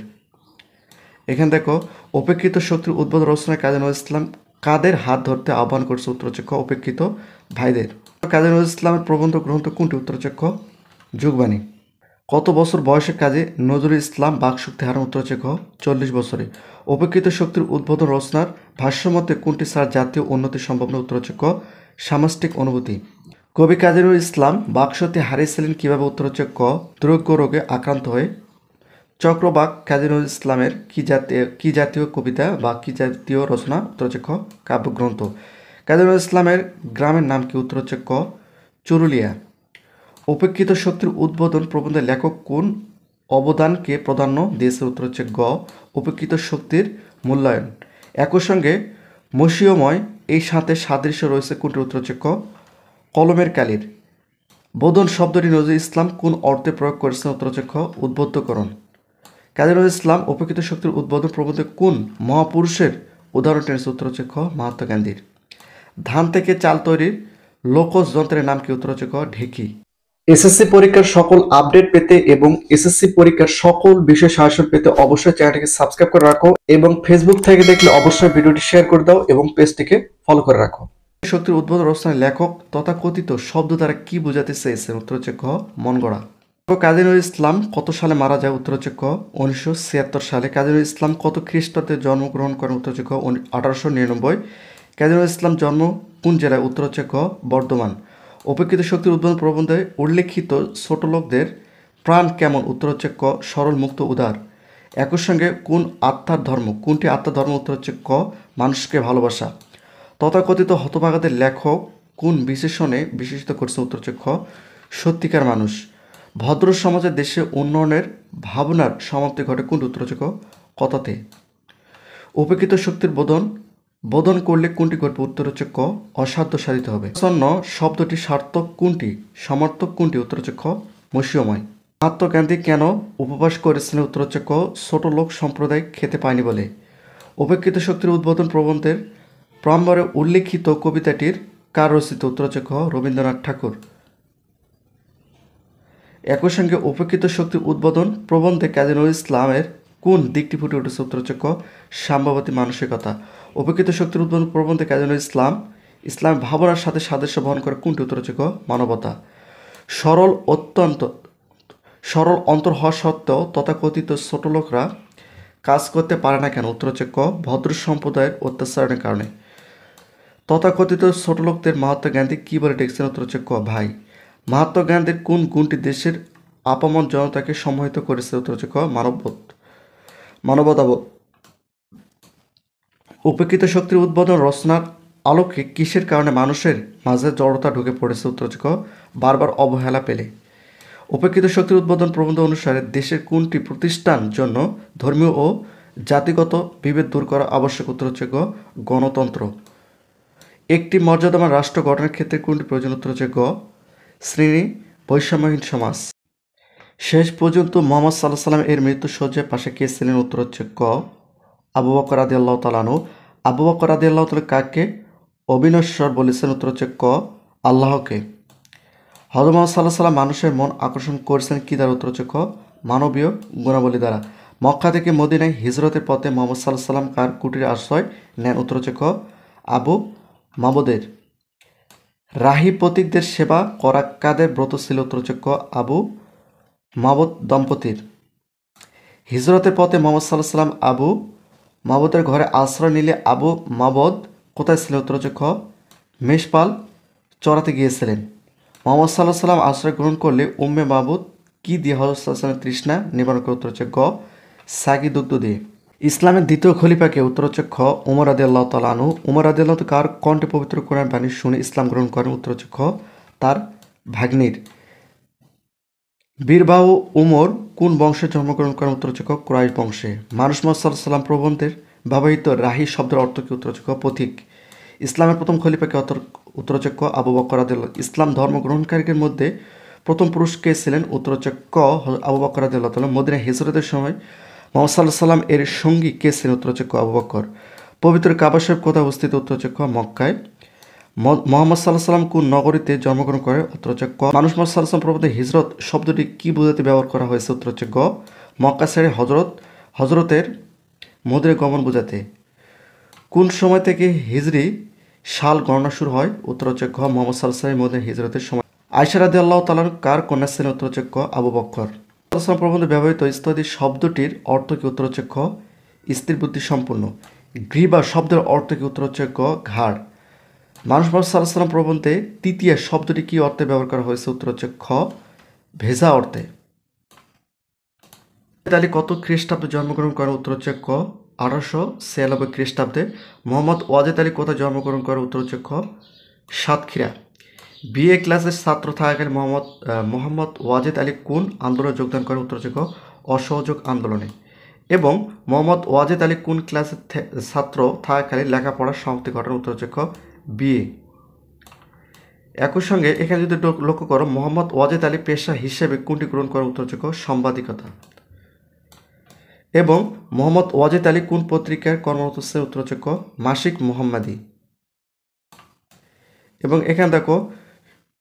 এখানে দেখো উপেক্ষিত শক্তির উদ্বোধন রচনায় কাজী নজরুল ইসলাম কাদের হাত ধরতে আহ্বান করছে? উত্তর হচ্ছে ক উপেক্ষিত ভাইদের। কাজী নজরুল ইসলামের প্রবন্ধ গ্রন্থ কোনটি? উত্তর হচ্ছে ক যুগবাণী। কত বছর বয়সে কাজী নজরুল ইসলাম বাকশক্তি হারান? উত্তর হচ্ছে ক 40 বছরে। উপেক্ষিত শক্তির উদ্বোধন রচনার ভাষ্যমতে কোনটি ছাড়া জাতীয় উন্নতি সম্ভব নয়? উত্তর হচ্ছে ক সামষ্টিক অনুভূতি। কবি কাজী নজরুল ইসলাম বাকশক্তি হারিয়েছিলেন কিভাবে? উত্তর হচ্ছে ক দ্রৈগ্য রোগে আক্রান্ত হয়ে। চক্রবাক কাজী নজরুল ইসলামের কি জাতীয় কবিতা বা কি জাতীয় রচনা? উত্তর হচ্ছে খ কাব্যগ্রন্থ। কাজী নজরুল ইসলামের গ্রামের নাম কি? উত্তর হচ্ছে ক চুরুলিয়া। উপেক্ষিত শক্তির উদ্বোধন প্রবন্ধের লেখক কোন অবদানকে প্রাধান্য দিয়েছে? উত্তর হচ্ছে গ উপেক্ষিত শক্তির মূল্যায়ন। একই সঙ্গে মসীয়ময় এই সাথে সাদৃশ্য রয়েছে কোনটির? উত্তর হচ্ছে ক কলমের কালির। বোধন শব্দটি নজরুল ইসলাম কোন অর্থে প্রয়োগ করেছেন? উত্তর হচ্ছে খ উদ্বুদ্ধকরণ। কাজী নজরুল ইসলাম উপেক্ষিত শক্তির উদ্বোধন প্রবন্ধে কোন মহাপুরুষের উদাহরণ টেনেছে? উত্তর হচ্ছে খ মহাত্মা গান্ধীর। ধান থেকে চাল তৈরির লোকজ যন্ত্রের নাম কি? উত্তর হচ্ছে ক ঢেকি। এসএসসি পরীক্ষার সকল আপডেট পেতে এবং এসএসসি পরীক্ষার সকল বিষয় সাজেশন পেতে অবশ্যই চ্যানেলটিকে সাবস্ক্রাইব করে রাখো এবং ফেসবুক থেকে দেখলে অবশ্যই ভিডিওটি শেয়ার করে দাও এবং পেজটিকে ফলো করে রাখো। শক্তির উদ্বোধন রচনার লেখক তথাকথিত শব্দ দ্বারা কি বোঝাতে চেয়েছেন? উত্তর হচ্ছে খ মন গড়া। কাজী নজরুল ইসলাম কত সালে মারা যায়? উত্তর হচ্ছে ক 1976 সালে। কাজী নজরুল ইসলাম কত খ্রিস্টাব্দে জন্মগ্রহণ করেন? উত্তর হচ্ছে ক 1899। কাজী নজরুল ইসলাম জন্ম কোন জেলায়? উত্তর হচ্ছে ক বর্ধমান। উপেক্ষিত শক্তির উদ্বোধন প্রবন্ধে উল্লেখিত ছোট লোকদের প্রাণ কেমন? উত্তর হচ্ছে ক সরল মুক্ত উদার। একই সঙ্গে কোন আত্মার ধর্ম? কোনটি আত্মার ধর্ম? উত্তর হচ্ছে ক মানুষকে ভালোবাসা। তথাকথিত হতভাগাদের লেখক কোন বিশেষণে বিশেষিত করছে? উত্তর হচ্ছে খ সত্যিকার মানুষ। ভদ্র সমাজের দেশে উন্নয়নের ভাবনার সমাপ্তি ঘটে কোন? উত্তর হচ্ছে ক কথাতে। উপেক্ষিত শক্তির বোধন করলে কোনটি ঘটবে? উত্তর হচ্ছে ক অসাধ্য সাধিত হবে। প্রসন্ন শব্দটি সার্থক কোনটি? সমর্থক কোনটি? উত্তর হচ্ছে খ মসীয়ময়। মহাত্মা গান্ধী কেন উপবাস করেছিলেন? উত্তর হচ্ছে ক ছোট লোক সম্প্রদায় খেতে পায়নি বলে। উপেক্ষিত শক্তির উদ্বোধন প্রবন্ধের প্রাম্বরে উল্লেখিত কবিতাটির কার রচিত? উত্তর হচ্ছে খ রবীন্দ্রনাথ ঠাকুর। একই সঙ্গে উপেক্ষিত শক্তির উদ্বোধন প্রবন্ধে কাজী নজরুল ইসলামের কোন দিকটি ফুটে উঠেছে? উত্তর হচ্ছে ক সাম্যবাদী মানসিকতা। উপেক্ষিত শক্তির উদ্বোধন প্রবন্ধে কাজী নজরুল ইসলাম ভাবনার সাথে সাদৃশ্য বহন করে কোনটি? উত্তর হচ্ছে ক মানবতা। সরল অন্তর হওয়া সত্ত্বেও তথাকথিত ছোট লোকরা কাজ করতে পারে না কেন? উত্তর হচ্ছে ক ভদ্র সম্প্রদায়ের অত্যাচারের কারণে। তথাকথিত ছোট লোকদের মহাত্মা গান্ধী কী বলে ডেকেছেন? উত্তর হচ্ছে ক ভাই। মহাত্মা গান্ধীর কোন গুণটি দেশের আপামর জনতাকে সম্মোহিত করেছে? উত্তর হচ্ছে ক মানবতাবোধ। উপেক্ষিত শক্তির উদ্বোধন রচনার আলোকে কিসের কারণে মানুষের মাঝে জড়তা ঢুকে পড়েছে? উত্তর হচ্ছে ক বারবার অবহেলা পেলে। উপেক্ষিত শক্তির উদ্বোধন প্রবন্ধ অনুসারে দেশের কোনটি প্রতিষ্ঠান জন্য ধর্মীয় ও জাতিগত বিভেদ দূর করা আবশ্যক? উত্তর হচ্ছে গ গণতন্ত্র। একটি মর্যাদাবান রাষ্ট্র গঠনের ক্ষেত্রে কোনটি প্রয়োজন? উত্তর হচ্ছে গ শ্রেণী বৈষম্যহীন সমাজ। শেষ পর্যন্ত মোহাম্মদ সাল্লাহ সাল্লাম এর মৃত্যুশয্যার পাশে কে ছিলেন? উত্তর হচ্ছে ক আবু বকর রাদিয়াল্লাহু তাআলা আনহু। আবু বকর রাদিয়াল্লাহু তাআলা কাকে অবিনশ্বর বলেছেন? উত্তর হচ্ছে ক আল্লাহকে। হযরত মুহাম্মদ সাল্লাল্লাহু আলাইহি ওয়াসাল্লাম মানুষের মন আকর্ষণ করেছেন কি দ্বারা? উত্তর হচ্ছে ক মানবীয় গুণাবলী দ্বারা। মক্কা থেকে মদিনায় হিজরতের পথে মোহাম্মদ সাল্লাল্লাহু আলাইহি সাল্লাম কার কুটিরে আশ্রয় নেন? উত্তর হচ্ছে খ আবু মাবুদের। রাহি পথিকদের সেবা করা কাদের ব্রত ছিল? উত্তর হচ্ছে ক আবু মাবুদ দম্পতির। হিজরতের পথে মোহাম্মদ সাল্লাল্লাহু আলাইহি সাল্লাম আবু মাবুদের ঘরে আশ্রয় নিলে আবু মাবুদ কোথায় ছিলেন? উত্তর হচ্ছে খ মেষপাল চড়াতে গিয়েছিলেন। মোহাম্মদ সাল্লাল্লাহু আলাইহি সাল্লাম আশ্রয় গ্রহণ করলে উম্মে মাবুদ কি দিয়ে হযরত সাল্লাল্লাহু আলাইহি সাল্লামের তৃষ্ণা নিবারণ করে? উত্তর হচ্ছে গ সাগি দুগ্ধ দিয়ে। ইসলামের দ্বিতীয় খলিফাকে? উত্তর হচ্ছে খ উমর রাদিয়াল্লাহু তাআলা আনহু। উমর রাদিয়াল্লাহু তাআলা কার কণ্ঠে পবিত্র কোরআন বাণী শুনে ইসলাম গ্রহণ করেন? উত্তর হচ্ছে খ তার ভাগ্নির। বীরবাহু উমর কোন বংশে জন্মগ্রহণ করেন? উত্তর হচ্ছে খ কুরাইশ বংশে। মানুষ মোহাম্মদ সাল্লাল্লাহু আলাইহি সাল্লাম প্রবন্ধের ব্যবহৃত রাহি শব্দের অর্থ কি? উত্তর হচ্ছে খ পথিক। ইসলামের প্রথম খলিফাকে? উত্তর হচ্ছে ক আবু বকর রাদিয়াল্লাহু। ইসলাম ধর্ম গ্রহণকারীদের মধ্যে প্রথম পুরুষ কে ছিলেন? উত্তর হচ্ছে ক আবু বকর রাদিয়াল্লাহু তাআলা। মদিনা হিজরতের সময় মোহাম্মদ সাল্লাল্লাহু আলাইহি সাল্লাম এর সঙ্গী কে ছিলেন? উত্তর হচ্ছে ক আবু বকর। পবিত্র কাবা শরীফ কোথায় অবস্থিত? উত্তর হচ্ছে খ মক্কায়। মোহাম্মদ সাল্লাল্লাহু আলাইহি সাল্লাম কোন নগরীতে জন্মগ্রহণ করে? উত্তর হচ্ছে ক। মানুষ মোহাম্মদ সাল্লাল্লাহু আলাইহি সাল্লাম প্রবন্ধে হিজরত শব্দটি কি বোঝাতে ব্যবহার করা হয়েছে? উত্তর হচ্ছে গ মক্কা ছেড়ে হজরতের মদিনায় গমন বোঝাতে। কোন সময় থেকে হিজরি সাল গণনা শুরু হয়? উত্তর হচ্ছে ঘ মোহাম্মদ সাল্লাল্লাহু আলাইহি সাল্লাম মদিনা হিজরতের সময়। আয়েশা রাদিয়াল্লাহু তাআলা কার কন্যা ছিলেন? উত্তর হচ্ছে ক আবু বকর। সাল্লাল্লাহু প্রবন্ধে ব্যবহৃত ইস্তাদি শব্দটির অর্থ কি? উত্তর হচ্ছে খ স্থির বুদ্ধি সম্পূর্ণ। গ্রীবা শব্দের অর্থ কি? উত্তর হচ্ছে গ ঘাড়। মানুষ মোহাম্মদ সাল্লাল্লাহু আলাইহি সাল্লাম প্রবন্ধে তৃতীয় শব্দটি কি অর্থে ব্যবহার করা হয়েছে? উত্তর হচ্ছে খ ভেজা অর্থে। আলী কত খ্রিস্টাব্দে জন্মগ্রহণ করেন? উত্তর হচ্ছে ক 1896 খ্রিস্টাব্দে। মোহাম্মদ ওয়াজেদ আলী কোথায় জন্মগ্রহণ করেন? উত্তর হচ্ছে খ সাতক্ষীরা। বিএ ক্লাসের ছাত্র থাকাকালীন মোহাম্মদ ওয়াজেদ আলী কোন আন্দোলনে যোগদান করেন? উত্তর হচ্ছে ক অসহযোগ আন্দোলনে। এবং মোহাম্মদ ওয়াজেদ আলী কোন ক্লাসের ছাত্র থাকাকালীন লেখাপড়ার সমাপ্তি ঘটান? উত্তর হচ্ছে খ বিএ। একই সঙ্গে এখানে যদি লক্ষ্য করো মোহাম্মদ ওয়াজেদ আলী পেশা হিসেবে কোনটি গ্রহণ করেন? উত্তর হচ্ছে খ সাংবাদিকতা। এবং মোহাম্মদ ওয়াজেদ আলী কোন পত্রিকার কর্মরত ছিলেন? উত্তর হচ্ছে ক মাসিক মোহাম্মদী। এবং এখানে দেখো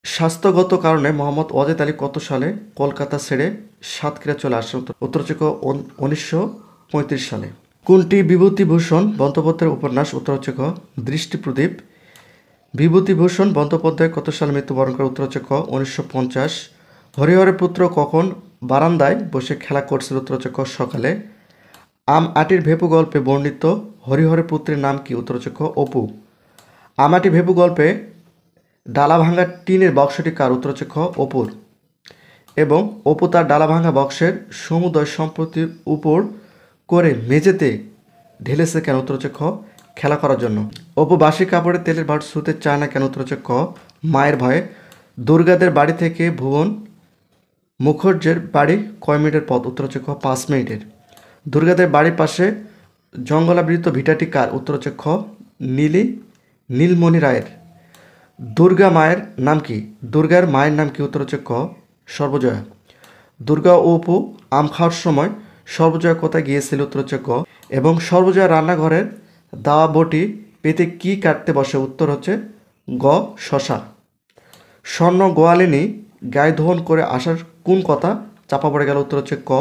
স্বাস্থ্যগত কারণে মোহাম্মদ ওয়াজেদ আলী কত সালে কলকাতা ছেড়ে সাতক্ষীরা চলে আসেন? উত্তর হচ্ছে ক 1935 সালে। কোনটি বিভূতিভূষণ বন্দ্যোপাধ্যায়ের উপন্যাস? উত্তর হচ্ছে ক দৃষ্টিপ্রদীপ। বিভূতিভূষণ বন্দ্যোপাধ্যায় কত সালে মৃত্যুবরণ করে? উত্তর হচ্ছে ক 1950। হরিহরের পুত্র কখন বারান্দায় বসে খেলা করছিল? উত্তর হচ্ছে ক সকালে। আম আটির ভেপু গল্পে বর্ণিত হরিহরের পুত্রের নাম কি? উত্তর হচ্ছে ক অপু। আম আটি ভেপু গল্পে ডালা ভাঙা টিনের বক্সটি কার? উত্তর হচ্ছে খ অপুর। এবং অপু তার ডালা ভাঙা বক্সের সমুদয় সম্পত্তির উপর করে মেঝেতে ঢেলেছে কেন? উত্তর হচ্ছে খ খেলা করার জন্য। অপু বাসি কাপড়ে তেলের ভাঁড় ছুঁতে চায় না কেন? উত্তর হচ্ছে ক মায়ের ভয়ে। দুর্গাদের বাড়ি থেকে ভুবন মুখার্জের বাড়ি কয় মিনিটের পথ? উত্তর হচ্ছে খ 5 মিনিটের। দুর্গাদের বাড়ির পাশে জঙ্গলাবৃত ভিটাটি কার? উত্তর হচ্ছে খ নীলমণি রায়ের। দুর্গা মায়ের নাম কি? দুর্গার মায়ের নাম কি? উত্তর হচ্ছে ক সর্বজয়া। দুর্গা ও অপু আম খাওয়ার সময় সর্বজয়া কোথায় গিয়েছিল? উত্তর হচ্ছে ক। এবং সর্বজয়া রান্নাঘরের দাওয়া বটি পেতে কি কাটতে বসে? উত্তর হচ্ছে গ শশা। স্বর্ণ গোয়ালিনী গায়ে দহন করে আসার কোন কথা চাপা পড়ে গেল? উত্তর হচ্ছে ক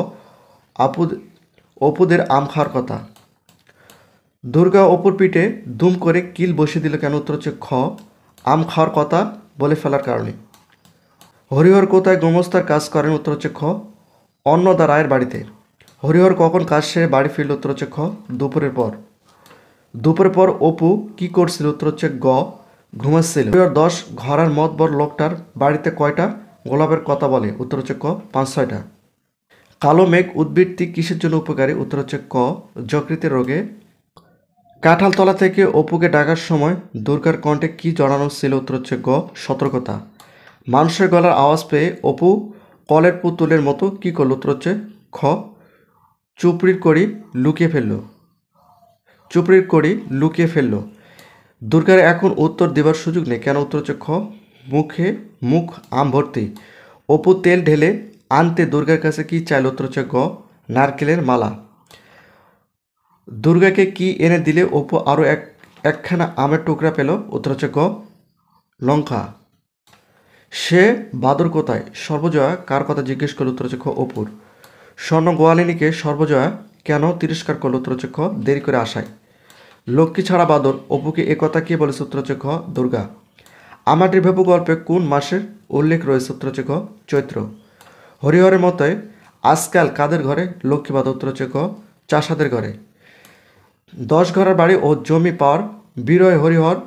অপুদের আম খাওয়ার কথা। দুর্গা অপুর পিঠে দুম করে কিল বসিয়ে দিল কেন? উত্তর হচ্ছে খ আম খাওয়ার কথা বলে ফেলার কারণে। হরিহর কোথায় গোমস্তার কাজ করেন? উত্তর হচ্ছে খ অন্নদা রায়ের বাড়িতে। হরিহর কখন কাজ সেরে বাড়ি ফিরল? উত্তর হচ্ছে খ দুপুরের পর। দুপুরের পর অপু কি করছিল? উত্তর হচ্ছে গ ঘুমাচ্ছিল। হরিহর 10 ঘরার মতবর লোকটার বাড়িতে কয়টা গোলাপের কথা বলে? উত্তর হচ্ছে ক 5-6টা। কালো মেঘ উদ্ভিদটি কিসের জন্য উপকারী? উত্তর হচ্ছে ক যকৃতের রোগে। কাঁঠালতলা থেকে অপুকে ডাকার সময় দুর্গার কণ্ঠে কি জড়ানো ছিল? উত্তর হচ্ছে গ সতর্কতা। মানুষের গলার আওয়াজ পেয়ে অপু কলের পুতুলের মতো কি করল? উত্তর হচ্ছে খ চুপড়ির কড়ি লুকিয়ে ফেলল। দুর্গার এখন উত্তর দেবার সুযোগ নেই কেন? উত্তর হচ্ছে খ মুখ আম ভর্তি। অপু তেল ঢেলে আনতে দুর্গার কাছে কি চাইল? উত্তর হচ্ছে গ নারকেলের মালা। দুর্গাকে কি এনে দিলে অপু আরও একখানা আমের টুকরা পেল? উত্তর হচ্ছে গ লঙ্কা। সে বাদর কোথায়? সর্বজয়া কার কথা জিজ্ঞেস করল? উত্তর হচ্ছে খ অপুর। স্বর্ণ গোয়ালিনীকে সর্বজয়া কেন তিরস্কার করল? উত্তর হচ্ছে খ দেরি করে আসায়। লক্ষ্মী ছাড়া বাদর অপুকে একথা কে বলেছে? উত্তর হচ্ছে খ দুর্গা। আমাটির ভেপু গল্পে কোন মাসের উল্লেখ রয়েছে? উত্তর হচ্ছে খ চৈত্র। হরিহরের মতে আজকাল কাদের ঘরে লক্ষ্মী বাঁধে? উত্তর হচ্ছে খ চাষাদের ঘরে। 10 ঘরের বাড়ি ও জমি পাওয়ার বিরহে হরিহর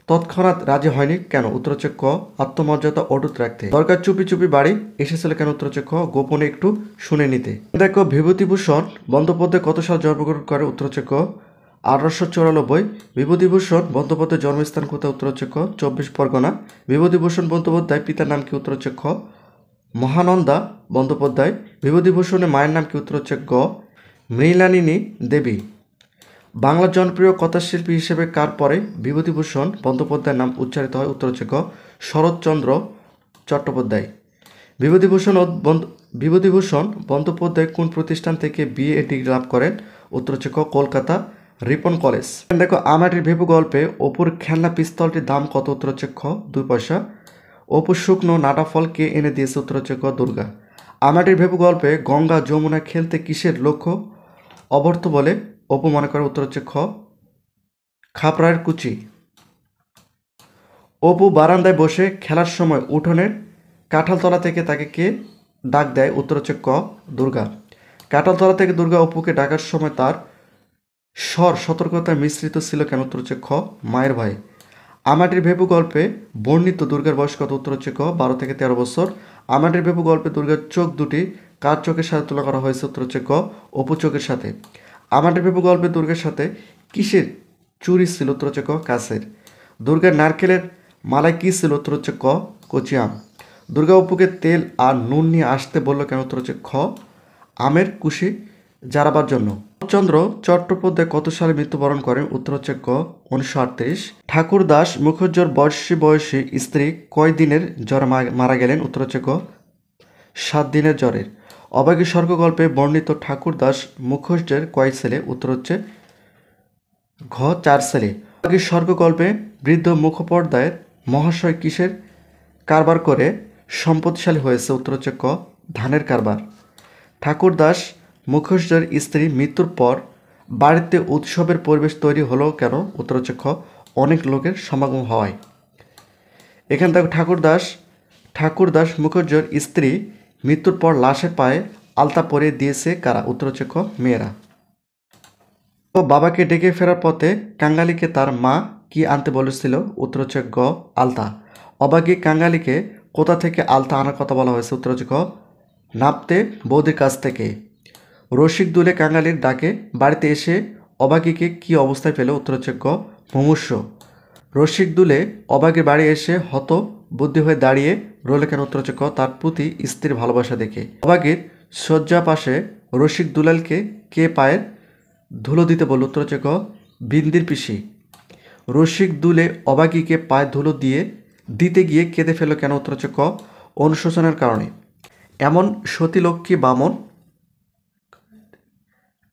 তৎক্ষণাৎ রাজি হয়নি কেন? উত্তর হচ্ছে ক আত্মমর্যাদা অটুট রাখতে। দরকার চুপি চুপি বাড়ি এসেছিল কেন? উত্তর হচ্ছে খ গোপনে একটু শুনে নিতে। দেখো বিভূতিভূষণ বন্দ্যোপাধ্যায় কত সাল জন্মগ্রহণ করে? উত্তর হচ্ছে ক 1894। বিভূতিভূষণ বন্দ্যোপাধ্যায়ের জন্মস্থান কোথায়? উত্তর হচ্ছে খ 24 পরগনা। বিভূতিভূষণ বন্দ্যোপাধ্যায় পিতার নাম কি? উত্তর হচ্ছে খ মহানন্দা বন্দ্যোপাধ্যায়। বিভূতিভূষণের মায়ের নাম কি? উত্তর হচ্ছে গ মৃণালিনী দেবী। বাংলার জনপ্রিয় কথাশিল্পী হিসেবে কার পরে বিভূতিভূষণ বন্দ্যোপাধ্যায়ের নাম উচ্চারিত হয়? উত্তর হচ্ছে ক শরৎচন্দ্র চট্টোপাধ্যায়। বিভূতিভূষণ বন্দ্যোপাধ্যায় কোন প্রতিষ্ঠান থেকে বিএ ডিগ্রি লাভ করেন? উত্তর হচ্ছে ক কলকাতা রিপন কলেজ। দেখো আমাটির ভেপু গল্পে অপুর খেলনা পিস্তলটির দাম কত? উত্তর হচ্ছে খ 2 পয়সা। অপুর শুকনো নাটা ফল কে এনে দিয়েছে? উত্তর হচ্ছে ক দুর্গা। আমাটির ভেপু গল্পে গঙ্গা যমুনা খেলতে কিসের লক্ষ্য অবর্ত বলে অপু মনে করে? উত্তর হচ্ছে খ খাপড়ার কুচি। অপু বারান্দায় বসে খেলার সময় উঠোনের কাঁঠালতলা থেকে তাকে কে ডাক দেয়? উত্তর হচ্ছে ক দুর্গা। কাঁঠালতলা থেকে দুর্গা অপুকে ডাকার সময় তার স্বর সতর্কতায় মিশ্রিত ছিল কেন? উত্তর হচ্ছে খ মায়ের ভয়ে। আমাটির ভেপু গল্পে বর্ণিত দুর্গার বয়স কত? উত্তর হচ্ছে ক 12 থেকে 13 বছর। আমাটির ভেপু গল্পে দুর্গার চোখ দুটি কার চোখের সাথে তুলনা করা হয়েছে? উত্তর হচ্ছে ক অপু চোখের সাথে। আমাটির ভেপু গল্পে দুর্গার সাথে কিসের চুরি ছিল? উত্তর হচ্ছে ক কাছের। দুর্গার নারকেলের মালায় কী ছিল? উত্তর হচ্ছে ক কচি আম। দুর্গা অপুকে তেল আর নুন নিয়ে আসতে বলল কেন? উত্তর হচ্ছে খ আমের কুশি জারাবার জন্য। চন্দ্র চট্টোপাধ্যায় কত সালে মৃত্যুবরণ করেন? উত্তর হচ্ছে ক 1938। ঠাকুরদাস মুখুজ্জের বয়সী স্ত্রী কয় দিনের জ্বরে মারা গেলেন? উত্তর হচ্ছে ক 7 দিনের জ্বরের। অভাগী স্বর্গ গল্পে বর্ণিত ঠাকুরদাস মুখুজ্জের কয় ছেলে? উত্তর হচ্ছে ঘ 4 ছেলে। অভাগী স্বর্গ গল্পে বৃদ্ধ মুখোপাধ্যায়ের মহাশয় কিসের কারবার করে সম্পত্তিশালী হয়েছে? উত্তর হচ্ছে ক ধানের কারবার। ঠাকুরদাস মুখোজ্জের স্ত্রী মৃত্যুর পর বাড়িতে উৎসবের পরিবেশ তৈরি হলো কেন? উত্তর হচ্ছে খ অনেক লোকের সমাগম হওয়ায়। এখান থেকে ঠাকুরদাস মুখোজ্জের স্ত্রী মৃত্যুর পর লাশের পায়ে আলতা পরিয়ে দিয়েছে কারা? উত্তর হচ্ছে খ মেয়েরা। ও বাবাকে ডেকে ফেরার পথে কাঙালিকে তার মা কি আনতে বলেছিল? উত্তর হচ্ছে গ আলতা। অবাগী কাঙালিকে কোথা থেকে আলতা আনার কথা বলা হয়েছে? উত্তর হচ্ছে খ নাপতে বৌদির কাছ থেকে। রসিক দুলে কাঙালির ডাকে বাড়িতে এসে অবাগীকে কি অবস্থায় পেল? উত্তর হচ্ছে গ মুমূর্ষ। রসিক দুলে অবাগীর বাড়ি এসে হত বুদ্ধি হয়ে দাঁড়িয়ে রইল কেন? উত্তর হচ্ছে ক তার প্রতি স্ত্রীর ভালোবাসা দেখে। অবাগীর শয্যা পাশে রসিক দুলালকে কে পায়ের ধুলো দিতে বলল? উত্তর হচ্ছে ক বিন্দির পিসি। রসিক দুলে অবাগীকে পায়ে ধুলো দিতে গিয়ে কেঁদে ফেলল কেন? উত্তর হচ্ছে ক অনুশোচনার কারণে। এমন সতীলক্ষ্মী বামন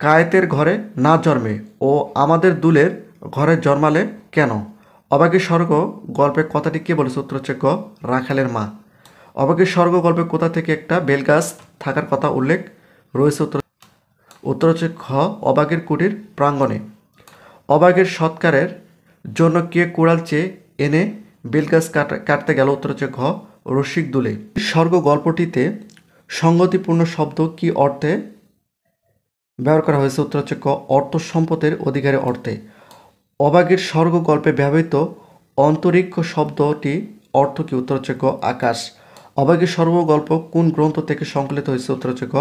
কায়েতের ঘরে না জন্মে ও আমাদের দুলের ঘরে জন্মালে কেন? অবাগীর স্বর্গ গল্পে কথাটি কে বলেছে? উত্তর হচ্ছে ক রাখালের মা। অবাগীর স্বর্গ গল্পে কোথা থেকে একটা বেলগাছ থাকার কথা উল্লেখ রয়েছে? উত্তর হচ্ছে খ অবাগের কুটির প্রাঙ্গণে। অবাগের সৎকারের জন্য কে কুড়াল চেয়ে এনে বেলগাছ কাটতে গেল? উত্তর হচ্ছে ঘ রসিক দুলে। স্বর্গ গল্পটিতে সঙ্গতিপূর্ণ শব্দ কি অর্থে ব্যবহার করা হয়েছে? উত্তর হচ্ছে ক অর্থ সম্পদের অধিকারী অর্থে। অবাগের স্বর্গ গল্পে ব্যবহৃত অন্তরিক্ষ শব্দটি অর্থ কি? উত্তর হচ্ছে ক আকাশ। অবাগের স্বর্গ গল্প কোন গ্রন্থ থেকে সংকলিত হয়েছে? উত্তর হচ্ছে ক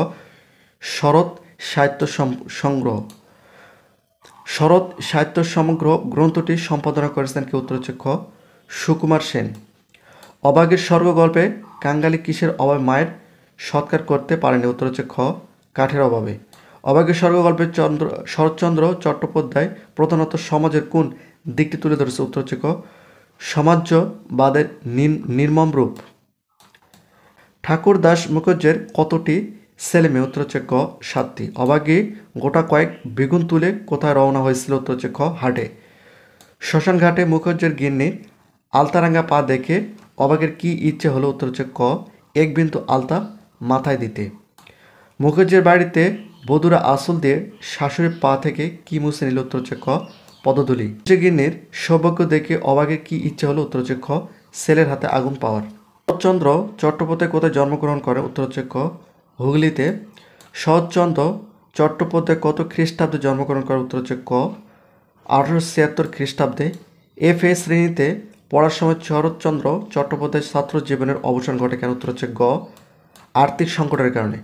শরৎ সাহিত্য সংগ্রহ। শরৎ সাহিত্য সমগ্র গ্রন্থটি সম্পাদনা করেছেন কি? উত্তর হচ্ছে খ সুকুমার সেন। অবাগের স্বর্গ গল্পে কাঙালি কিসের অভাবে মায়ের সৎকার করতে পারেনি? উত্তর হচ্ছে খ কাঠের অভাবে। অবাগের স্বর্গ গল্পে শরৎচন্দ্র চট্টোপাধ্যায় প্রধানত সমাজের কোন দিকটি তুলে ধরেছে? উত্তর হচ্ছে ক সমাজবাদের নির্মম রূপ। ঠাকুরদাস মুখুজ্জের কতটি ছেলে মেয়ে? উত্তর হচ্ছে ক 7টি। অবাগী গোটা কয়েক বেগুন তুলে কোথায় রওনা হয়েছিল? উত্তর হচ্ছে খ হাটে। শ্মশান ঘাটে মুখুজ্জের গিন্নির আলতারাঙ্গা পা দেখে অবাগের কি ইচ্ছে হলো? উত্তর হচ্ছে ক এক বিন্দু আলতা মাথায় দিতে। মুখুজ্জের বাড়িতে বধূরা আসল দিয়ে শাশুড়ির পা থেকে কি মুছে নিল? উত্তর হচ্ছে ক পদধূলি। গিন্নির সৌভাগ্য দেখে অবাকের কি ইচ্ছে হলো? উত্তর হচ্ছে খ ছেলের হাতে আগুন পাওয়ার। শরৎচন্দ্র চট্টোপাধ্যায় কোথায় জন্মগ্রহণ করেন? উত্তর হচ্ছে ক হুগলিতে। শরৎচন্দ্র চট্টোপাধ্যায় কত খ্রিস্টাব্দে জন্মগ্রহণ করেন? উত্তর হচ্ছে ক 1876 খ্রিস্টাব্দে। FA শ্রেণীতে পড়ার সময় শরৎচন্দ্র চট্টোপাধ্যায়ের ছাত্র জীবনের অবসান ঘটে কেন? উত্তর হচ্ছে গ আর্থিক সংকটের কারণে।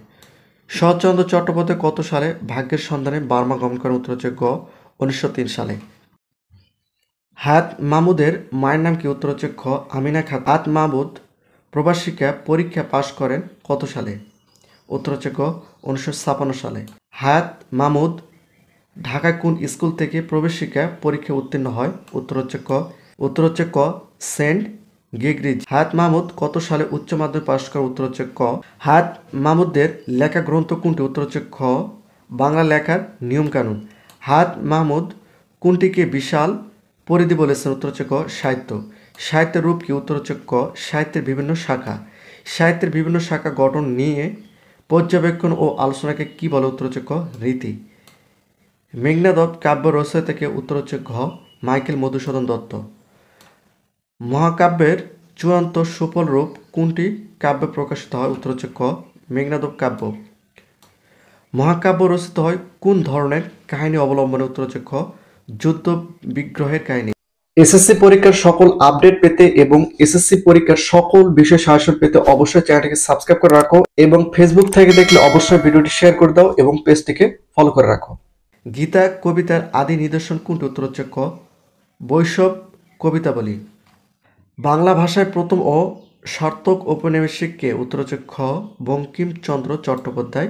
শরৎচন্দ্র চট্টোপাধ্যায় কত সালে ভাগ্যের সন্ধানে বার্মা গমন করেন? উত্তর হচ্ছে গ 1903 সালে। হায়াত মাহমুদের মায়ের নাম কি? উত্তর হচ্ছে খ আমিনা খাতুন। হায়াত মাহমুদ প্রবাসিকা পরীক্ষা পাশ করেন কত সালে? উত্তর হচ্ছে গ 1956 সালে। হায়াত মাহমুদ ঢাকায় কোন স্কুল থেকে প্রবেশিকা পরীক্ষা উত্তীর্ণ হয়? উত্তর হচ্ছে ক সেন্ট গেগরিজ। হায়াত মাহমুদ কত সালে উচ্চ মাধ্যমিক পাশ করেন? উত্তর হচ্ছে ক। হায়াত মাহমুদের লেখা গ্রন্থ কোনটি? উত্তর হচ্ছে খ বাংলা লেখার নিয়মকানুন। হায়াত মাহমুদ কোনটিকে বিশাল পরিধি বলেছেন? উত্তর হচ্ছে ক সাহিত্য। সাহিত্যের রূপ কি? উত্তর হচ্ছে ক সাহিত্যের বিভিন্ন শাখা। সাহিত্যের বিভিন্ন শাখা গঠন নিয়ে পর্যবেক্ষণ ও আলোচনাকে কি বলে? উত্তর হচ্ছে ক রীতি। মেঘনাদব কাব্য রচয়িতাকে? উত্তর হচ্ছে ঘ মাইকেল মধুসূদন দত্ত। মহাকাব্যের চূড়ান্ত সুফল রূপ কোনটি কাব্যে প্রকাশিত হয়? উত্তর হচ্ছে ক মেঘনাদব কাব্য। মহাকাব্য রচিত হয় কোন ধরনের কাহিনী অবলম্বনে? উত্তর হচ্ছে খ যুদ্ধ বিগ্রহের কাহিনী। এসএসসি পরীক্ষার সকল আপডেট পেতে এবং এসএসসি পরীক্ষার সকল বিষয় সাজেশন পেতে অবশ্যই চ্যানেলটিকে সাবস্ক্রাইব করে রাখো এবং ফেসবুক থেকে দেখলে অবশ্যই ভিডিওটি শেয়ার করে দাও এবং পেজটিকে ফলো করে রাখো। গীতা কবিতার আদি নিদর্শন কোনটি? উত্তর হচ্ছে ক বৈষ্ণব কবিতাবলী। বাংলা ভাষায় প্রথম ও সার্থক ঔপন্যাসিক কে? উত্তর হচ্ছে খ বঙ্কিমচন্দ্র চট্টোপাধ্যায়।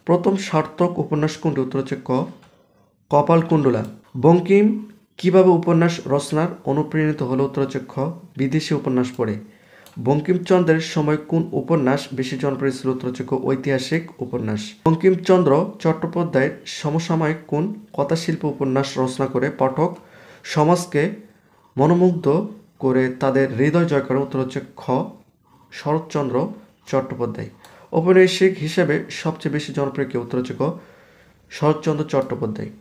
প্রথম সার্থক উপন্যাস কোনটি? উত্তর হচ্ছে ক কপালকুণ্ডলা। বঙ্কিম কিভাবে উপন্যাস রচনার অনুপ্রাণিত হলো? উত্তর হচ্ছে খ বিদেশি উপন্যাস পড়ে। বঙ্কিমচন্দ্রের সময় কোন উপন্যাস বেশি জনপ্রিয় ছিল? উত্তর হচ্ছে ক ঐতিহাসিক উপন্যাস। বঙ্কিমচন্দ্র চট্টোপাধ্যায়ের সমসাময়িক কোন কথাশিল্প উপন্যাস রচনা করে পাঠক সমাজকে মনোমুগ্ধ করে তাদের হৃদয় জয় করেন? উত্তর হচ্ছে খ শরৎচন্দ্র চট্টোপাধ্যায়। ঔপন্যাসিক হিসেবে সবচেয়ে বেশি জনপ্রিয় কে? উত্তর হচ্ছে ক শরৎচন্দ্র চট্টোপাধ্যায়।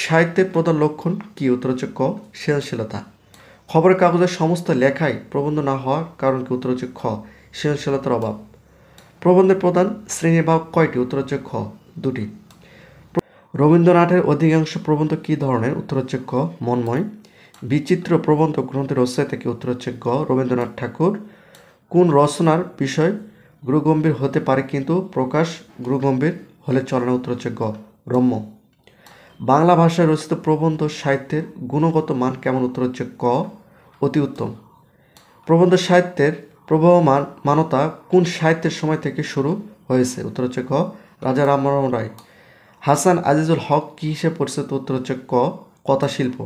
সাহিত্যের প্রধান লক্ষণ কি? উত্তর হচ্ছে ক সৃজনশীলতা। খবরের কাগজের সমস্ত লেখাই প্রবন্ধ না হওয়ার কারণ কি? উত্তর হচ্ছে খ সৃজনশীলতার অভাব। প্রবন্ধের প্রধান শ্রেণীবিভাগ কয়টি? উত্তর হচ্ছে খ দুটি। রবীন্দ্রনাথের অধিকাংশ প্রবন্ধ কী ধরনের? উত্তর হচ্ছে ক মন্ময়। বিচিত্র প্রবন্ধ গ্রন্থের রচয়িতা কি? উত্তর হচ্ছে গ রবীন্দ্রনাথ ঠাকুর। কোন রচনার বিষয় গুরুগম্ভীর হতে পারে কিন্তু প্রকাশ গুরুগম্ভীর হলে চলে না? উত্তর হচ্ছে গ রম্য। বাংলা ভাষায় রচিত প্রবন্ধ সাহিত্যের গুণগত মান কেমন? উত্তর হচ্ছে ক অতি উত্তম। প্রবন্ধ সাহিত্যের প্রবহমান মানতা কোন সাহিত্যের সময় থেকে শুরু হয়েছে? উত্তর হচ্ছে ক রাজা রামমোহন রায়। হাসান আজিজুল হক কী হিসেবে পরিচিত? উত্তর হচ্ছে ক কথাশিল্প।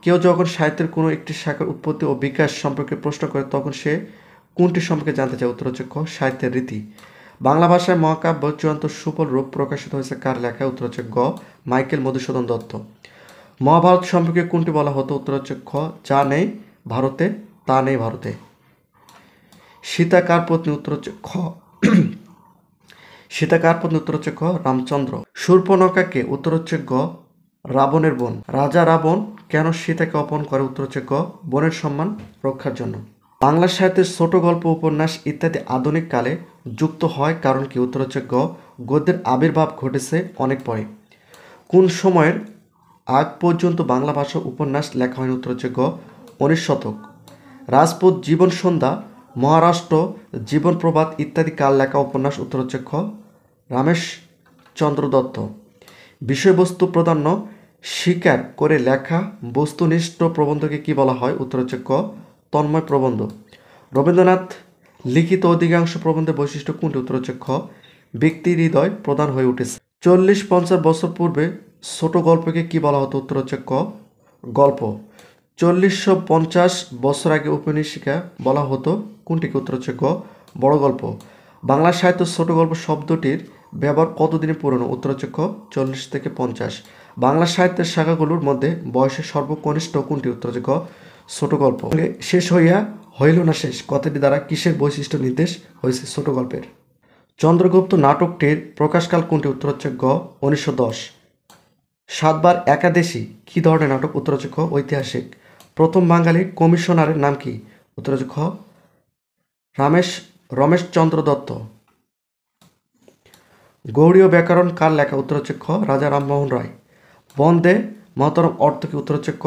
কেউ যখন সাহিত্যের কোনো একটি শাখার উৎপত্তি ও বিকাশ সম্পর্কে প্রশ্ন করে তখন সে কোনটি সম্পর্কে জানতে চায়? উত্তর হচ্ছে ক সাহিত্যের রীতি। বাংলা ভাষায় মহাকাব্য চূড়ান্ত সুফল রূপ প্রকাশিত হয়েছে কার লেখায়? উত্তর হচ্ছে গ মাইকেল মধুসূদন দত্ত। মহাভারত সম্পর্কে কোনটি বলা হতো? উত্তর হচ্ছে খ যা নেই ভারতে তা নেই ভারতে। সীতা কার পত্নী? উত্তর হচ্ছে খ সীতা কার পত্নী? উত্তর হচ্ছে খ রামচন্দ্র। শূর্পণখাকে? উত্তর হচ্ছে গ রাবণের বোন। রাজা রাবণ কেন সীতাকে অপহরণ করে? উত্তর হচ্ছে গ বোনের সম্মান রক্ষার জন্য। বাংলা সাহিত্যের ছোট গল্প উপন্যাস ইত্যাদি আধুনিক কালে যুক্ত হয় কারণ কি? উত্তর হচ্ছে গ গদ্যের আবির্ভাব ঘটেছে অনেক পরে। কোন সময়ের আগ পর্যন্ত বাংলা ভাষা উপন্যাস লেখা হয়নি? উত্তর হচ্ছে গ 19 শতক। রাজপুত জীবন সন্ধ্যা, মহারাষ্ট্র জীবন প্রবাদ ইত্যাদি কার লেখা উপন্যাস? উত্তর হচ্ছে খ রমেশচন্দ্র দত্ত। বিষয়বস্তু প্রাধান্য স্বীকার করে লেখা বস্তুনিষ্ঠ প্রবন্ধকে কি বলা হয়? উত্তর হচ্ছে ক তন্ময় প্রবন্ধ। রবীন্দ্রনাথ লিখিত অধিকাংশ প্রবন্ধের বৈশিষ্ট্য কোনটি? উত্তর হচ্ছে খ ব্যক্তির হৃদয় প্রধান হয়ে উঠেছে। 40-50 বছর পূর্বে ছোট গল্পকে কি বলা হতো? উত্তর হচ্ছে ক গল্প। 4050 বছর আগে উপন্যাসিকা বলা হতো কোনটিকে? উত্তর হচ্ছে গ বড় গল্প। বাংলা সাহিত্য ছোট গল্প শব্দটির ব্যবহার কতদিনে পুরনো? উত্তর হচ্ছে খ 40 থেকে 50। বাংলা সাহিত্যের শাখাগুলোর মধ্যে বয়সে সর্বকনিষ্ঠ কোনটি? উত্তর হচ্ছে খ ছোট গল্প। শেষ হইয়া হইল না শেষ কথাটি দ্বারা কিসের বৈশিষ্ট্য নির্দেশ হয়েছে ছোট গল্পের? চন্দ্রগুপ্ত নাটকটির প্রকাশকাল কোনটি? উত্তর হচ্ছে গ 1910। সাতবার একাদশী কী ধরনের নাটক? উত্তর হচ্ছে খ ঐতিহাসিক। প্রথম বাঙালি কমিশনারের নাম কি? উত্তর হচ্ছে খ রমেশচন্দ্র দত্ত। গৌড়ীয় ব্যাকরণ কার লেখা? উত্তর হচ্ছে খ রাজা রামমোহন রায়। বন্দে মাতরম অর্থ কি? উত্তর হচ্ছে ক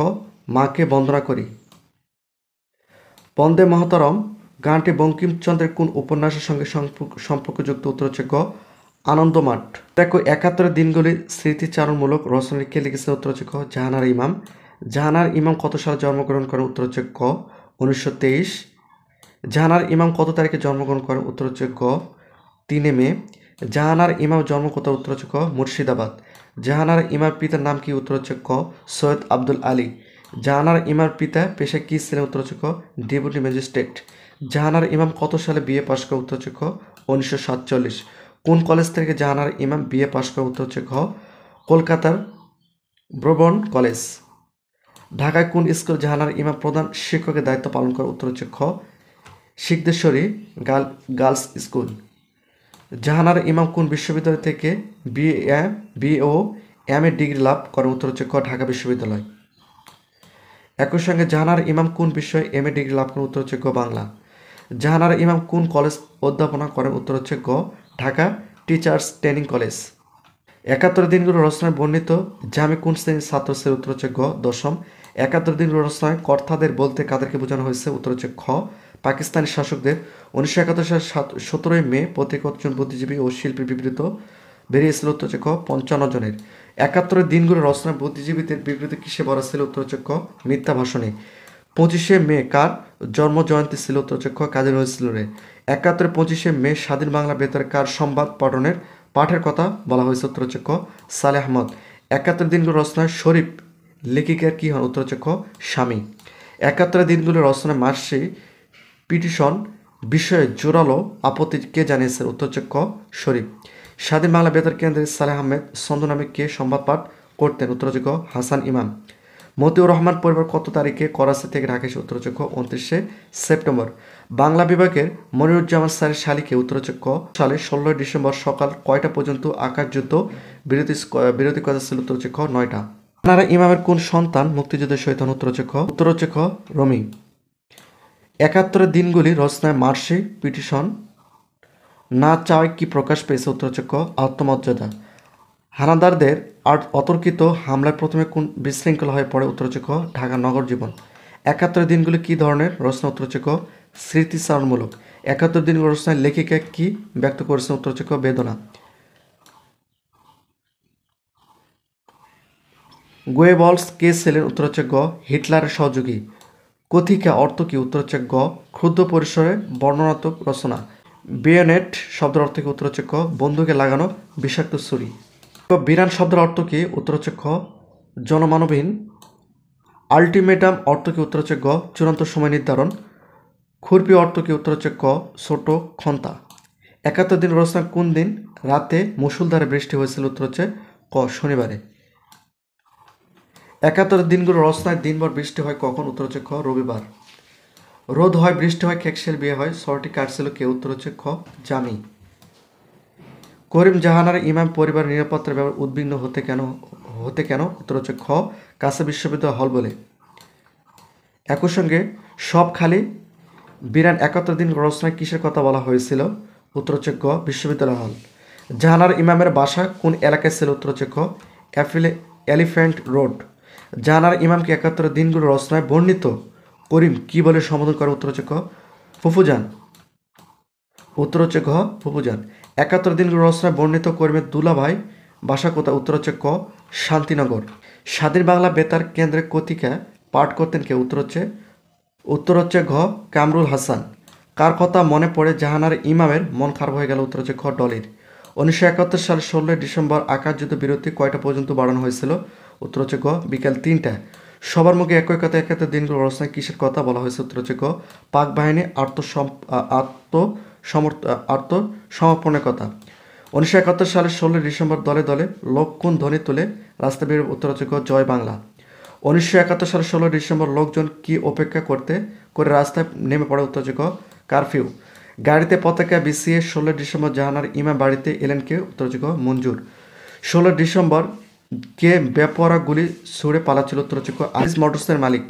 মাকে বন্দনা করি। বন্দে মাতরম গানটি বঙ্কিমচন্দ্রের কোন উপন্যাসের সঙ্গে সম্পর্কযুক্ত? উত্তর হচ্ছে গ আনন্দমাঠ। দেখো 71 দিনগুলি স্মৃতিচারণমূলক রচনাটি কে লিখেছে? উত্তর হচ্ছে ক জাহানারা ইমাম। জাহানারা ইমাম কত সালে জন্মগ্রহণ করেন? উত্তর হচ্ছে ক 1923। জাহানারা ইমাম কত তারিখে জন্মগ্রহণ করেন? উত্তর হচ্ছে গ 3 মে। জাহানারা ইমাম জন্ম কোথায়? উত্তর হচ্ছে ক মুর্শিদাবাদ। জাহানারা ইমাম পিতার নাম কি? উত্তর হচ্ছে ক সৈয়দ আব্দুল আলী। জাহানারা ইমাম পিতা পেশা কি ছিলেন? উত্তর হচ্ছে ক ডেপুটি ম্যাজিস্ট্রেট। জাহানারা ইমাম কত সালে বিএ পাশ করেন? উত্তর হচ্ছে ক 1947। কোন কলেজ থেকে জাহানারা ইমাম বিএ পাশ করেন? উত্তর হচ্ছে ঘ কলকাতার ব্রবন কলেজ। ঢাকায় কোন স্কুল জাহানারা ইমাম প্রধান শিক্ষকের দায়িত্ব পালন করে? উত্তর হচ্ছে খ সিদ্ধেশ্বরী গার্লস স্কুল। জাহানারা ইমাম কোন বিশ্ববিদ্যালয় থেকে বিএ ও এমএ ডিগ্রি লাভ করেন? উত্তর হচ্ছে ক ঢাকা বিশ্ববিদ্যালয়। একই সঙ্গে জাহানারা ইমাম কোন বিষয়ে এমএ ডিগ্রি লাভ করেন? উত্তর হচ্ছে গ বাংলা। জাহানারা ইমাম কোন কলেজ অধ্যাপনা করেন? উত্তর হচ্ছে গ ঢাকা টিচার্স ট্রেনিং কলেজ। 71 দিনগুলো রচনায় বর্ণিত জামে কোন শ্রেণীর ছাত্র ছিল? উত্তর হচ্ছে গ দশম। 71 দিনগুলো রচনায় কর্তাদের বলতে কাদেরকে বোঝানো হয়েছে? উত্তর হচ্ছে খ পাকিস্তানি শাসকদের। 1971 সালের 17 মে পত্রিকা কতজন বুদ্ধিজীবী ও শিল্পী বিবৃত বেরিয়েছিল? উত্তর হচ্ছে খ 55 জনের। 71 দিনগুলো রচনায় বুদ্ধিজীবীদের বিবৃতি কিসে ভরা ছিল? উত্তর হচ্ছে ক মিথ্যা ভাষণে। 25শে মে কার জন্ম জয়ন্তী ছিল? উত্তর হচ্ছে খ কাজী নজরুলের। 71 25শে মে স্বাধীন বাংলা বেতার কার সংবাদ পাঠের কথা বলা হয়েছে? উত্তর হচ্ছে ক সালেহ আহমদ। 71 দিনগুলো রচনায় শরীফ লেখিকার কি হন? উত্তর হচ্ছে খ স্বামী। 71 দিনগুলো রচনায় মার্সি পিটিশন বিষয়ে জোরালো আপত্তি কে জানিয়েছে? উত্তর হচ্ছে ক শরীফ। স্বাধীন বাংলা বেতার কেন্দ্রের সালেহ আহমেদ ছন্দ নামে কে সংবাদ পাঠ করতেন? উত্তর হচ্ছে ক হাসান ইমাম। মতিউর রহমান পরিবার কত তারিখে করাচি থেকে ঢাকা এসে? উত্তর হচ্ছে ক 29শে সেপ্টেম্বর। বাংলা বিভাগের মনিরুজ্জামান স্যারের শালিকে? উত্তর হচ্ছে ক সালে 16 ডিসেম্বর সকাল কয়টা পর্যন্ত আকাশযুদ্ধ বিরতি কথা ছিল? উত্তর হচ্ছে খ 9টা। জাহানারা ইমামের কোন সন্তান মুক্তিযুদ্ধের শহীদ হন? উত্তর হচ্ছে খ রমি। 71 দিনগুলি রচনায় মার্সি পিটিশন না চাওয়ায় কি প্রকাশ পেয়েছে? উত্তর হচ্ছে ক আত্মমর্যাদা। হানাদারদের অতর্কিত হামলায় প্রথমে কোন বিশৃঙ্খলা হয়ে পড়ে? উত্তর হচ্ছে খ ঢাকা নগর জীবন। 71 দিনগুলি কী ধরনের রচনা? উত্তর হচ্ছে ক স্মৃতিচারণমূলক। 71 দিনগুলো রচনায় লেখিকা কি ব্যক্ত করেছেন? উত্তর হচ্ছে ক বেদনা। গোয়েবলস কে ছিলেন? উত্তর হচ্ছে গ হিটলারের সহযোগী। কথিকা অর্থ কি? উত্তর হচ্ছে গ ক্ষুদ্র পরিসরে বর্ণনাত্মক রচনা। বেয়োনেট শব্দের অর্থ কি? উত্তর হচ্ছে ক বন্দুকে লাগানো বিষাক্ত ছুরি। বিরান শব্দের অর্থ কি? উত্তর হচ্ছে খ জনমানবহীন। আলটিমেটাম অর্থ কি? উত্তর হচ্ছে গ চূড়ান্ত সময় নির্ধারণ। খুরপি অর্থ কি? উত্তর হচ্ছে ক ছোট খন্তা। 71 দিন রচনা কোন দিন রাতে মুষলধারে বৃষ্টি হয়েছিল? উত্তর হচ্ছে ক শনিবারে। 71 দিনগুলো রচনায় দিনভর বৃষ্টি হয় কখন? উত্তর হচ্ছে খ রবিবার। রোদ হয় বৃষ্টি হয় খেকশেল বিয়ে হয় শহরটি কার ছিল কে? উত্তর হচ্ছে খ জামি। করিম জাহানারা ইমাম পরিবারের নিরাপত্তার ব্যাপারে উদ্বিগ্ন হতে কেন? উত্তর হচ্ছে খ কাছে বিশ্ববিদ্যালয় হল বলে। একই সঙ্গে সব খালি বিরান 71 দিন রচনায় কিসের কথা বলা হয়েছিল? উত্তর হচ্ছে গ বিশ্ববিদ্যালয় হল। জাহানারা ইমামের বাসা কোন এলাকায় ছিল? উত্তর হচ্ছে খ এলিফ্যান্ট রোড। জাহানারা ইমামকে 71 দিনগুলো রচনায় বর্ণিত করিম কি বলে সম্বোধন করে? উত্তর হচ্ছে ক ফুফুজান। উত্তর হচ্ছে ঘ ফুফুজান। 71 দিনগুলো রচনায় বর্ণিত করিমের দুলাভাই বাসা কোথায়? উত্তর হচ্ছে ক শান্তিনগর। স্বাধীন বাংলা বেতার কেন্দ্রে কথিকা পাঠ করতেন কে? উত্তর হচ্ছে ঘ কামরুল হাসান। কার কথা মনে পড়ে জাহানারা ইমামের মন খারাপ হয়ে গেল? উত্তর হচ্ছে খ ডলির। 1971 সালের 16 ডিসেম্বর আকাশযুদ্ধ বিরতি কয়টা পর্যন্ত বাড়ানো হয়েছিল? উত্তর হচ্ছে গ বিকাল 3টা। সবার মুখে একই কথা 71 দিনগুলো রচনায় কিসের কথা বলা হয়েছে? উত্তর হচ্ছে গ পাক বাহিনী আত্মসমর্পণের কথা। 1971 সালের 16 ডিসেম্বর দলে দলে লোক কোন ধ্বনি তুলে রাস্তা বের? উত্তর হচ্ছে গ জয় বাংলা। 1971 সালের 16 ডিসেম্বর লোকজন কি অপেক্ষা করে রাস্তায় নেমে পড়ে? উত্তর হচ্ছে ক কারফিউ। গাড়িতে পতাকা বিছিয়ে 16 ডিসেম্বর জাহানার ইমাম বাড়িতে এলেন কে? উত্তর হচ্ছে গ মঞ্জুর। 16 ডিসেম্বর কে বেপরোয়া গুলি ছুড়ে পালাচ্ছিল? উত্তর হচ্ছে গ আজিজ মোটরসের মালিক।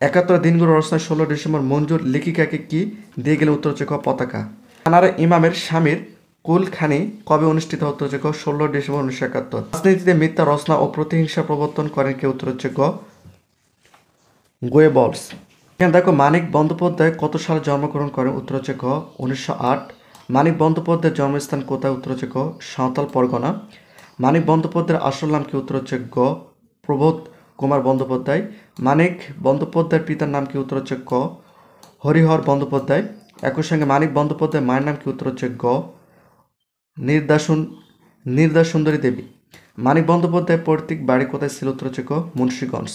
71 দিনগুলো রচনায় 16 ডিসেম্বর মঞ্জুর লেখিকাকে কি দিয়ে গেলে? উত্তর হচ্ছে গ পতাকা। জাহানারা ইমামের স্বামীর কুলখানি কবে অনুষ্ঠিত? উত্তর হচ্ছে গ 16 ডিসেম্বর 1971। রাজনীতিতে মিথ্যা রচনা ও প্রতিহিংসা প্রবর্তন করেন কে? উত্তর হচ্ছে গ গোয়েবলস। এখানে দেখো মানিক বন্দ্যোপাধ্যায় কত সালে জন্মগ্রহণ করেন? উত্তর হচ্ছে গ 1908। মানিক বন্দ্যোপাধ্যায়ের জন্মস্থান কোথায়? উত্তর হচ্ছে গ সাঁওতাল পরগনা। মানিক বন্দ্যোপাধ্যায়ের আসল নাম কি? উত্তর হচ্ছে গ প্রবোধ কুমার বন্দ্যোপাধ্যায়। মানিক বন্দ্যোপাধ্যায়ের পিতার নাম কি? উত্তর হচ্ছে ক হরিহর বন্দ্যোপাধ্যায়। একই সঙ্গে মানিক বন্দ্যোপাধ্যায়ের মায়ের নাম কি? উত্তর হচ্ছে গ নির্দা সুন্দরী দেবী। মানিক বন্দ্যোপাধ্যায়ের পৈতৃক বাড়ি কোথায় ছিল? উত্তর হচ্ছে ক মুন্সিগঞ্জ।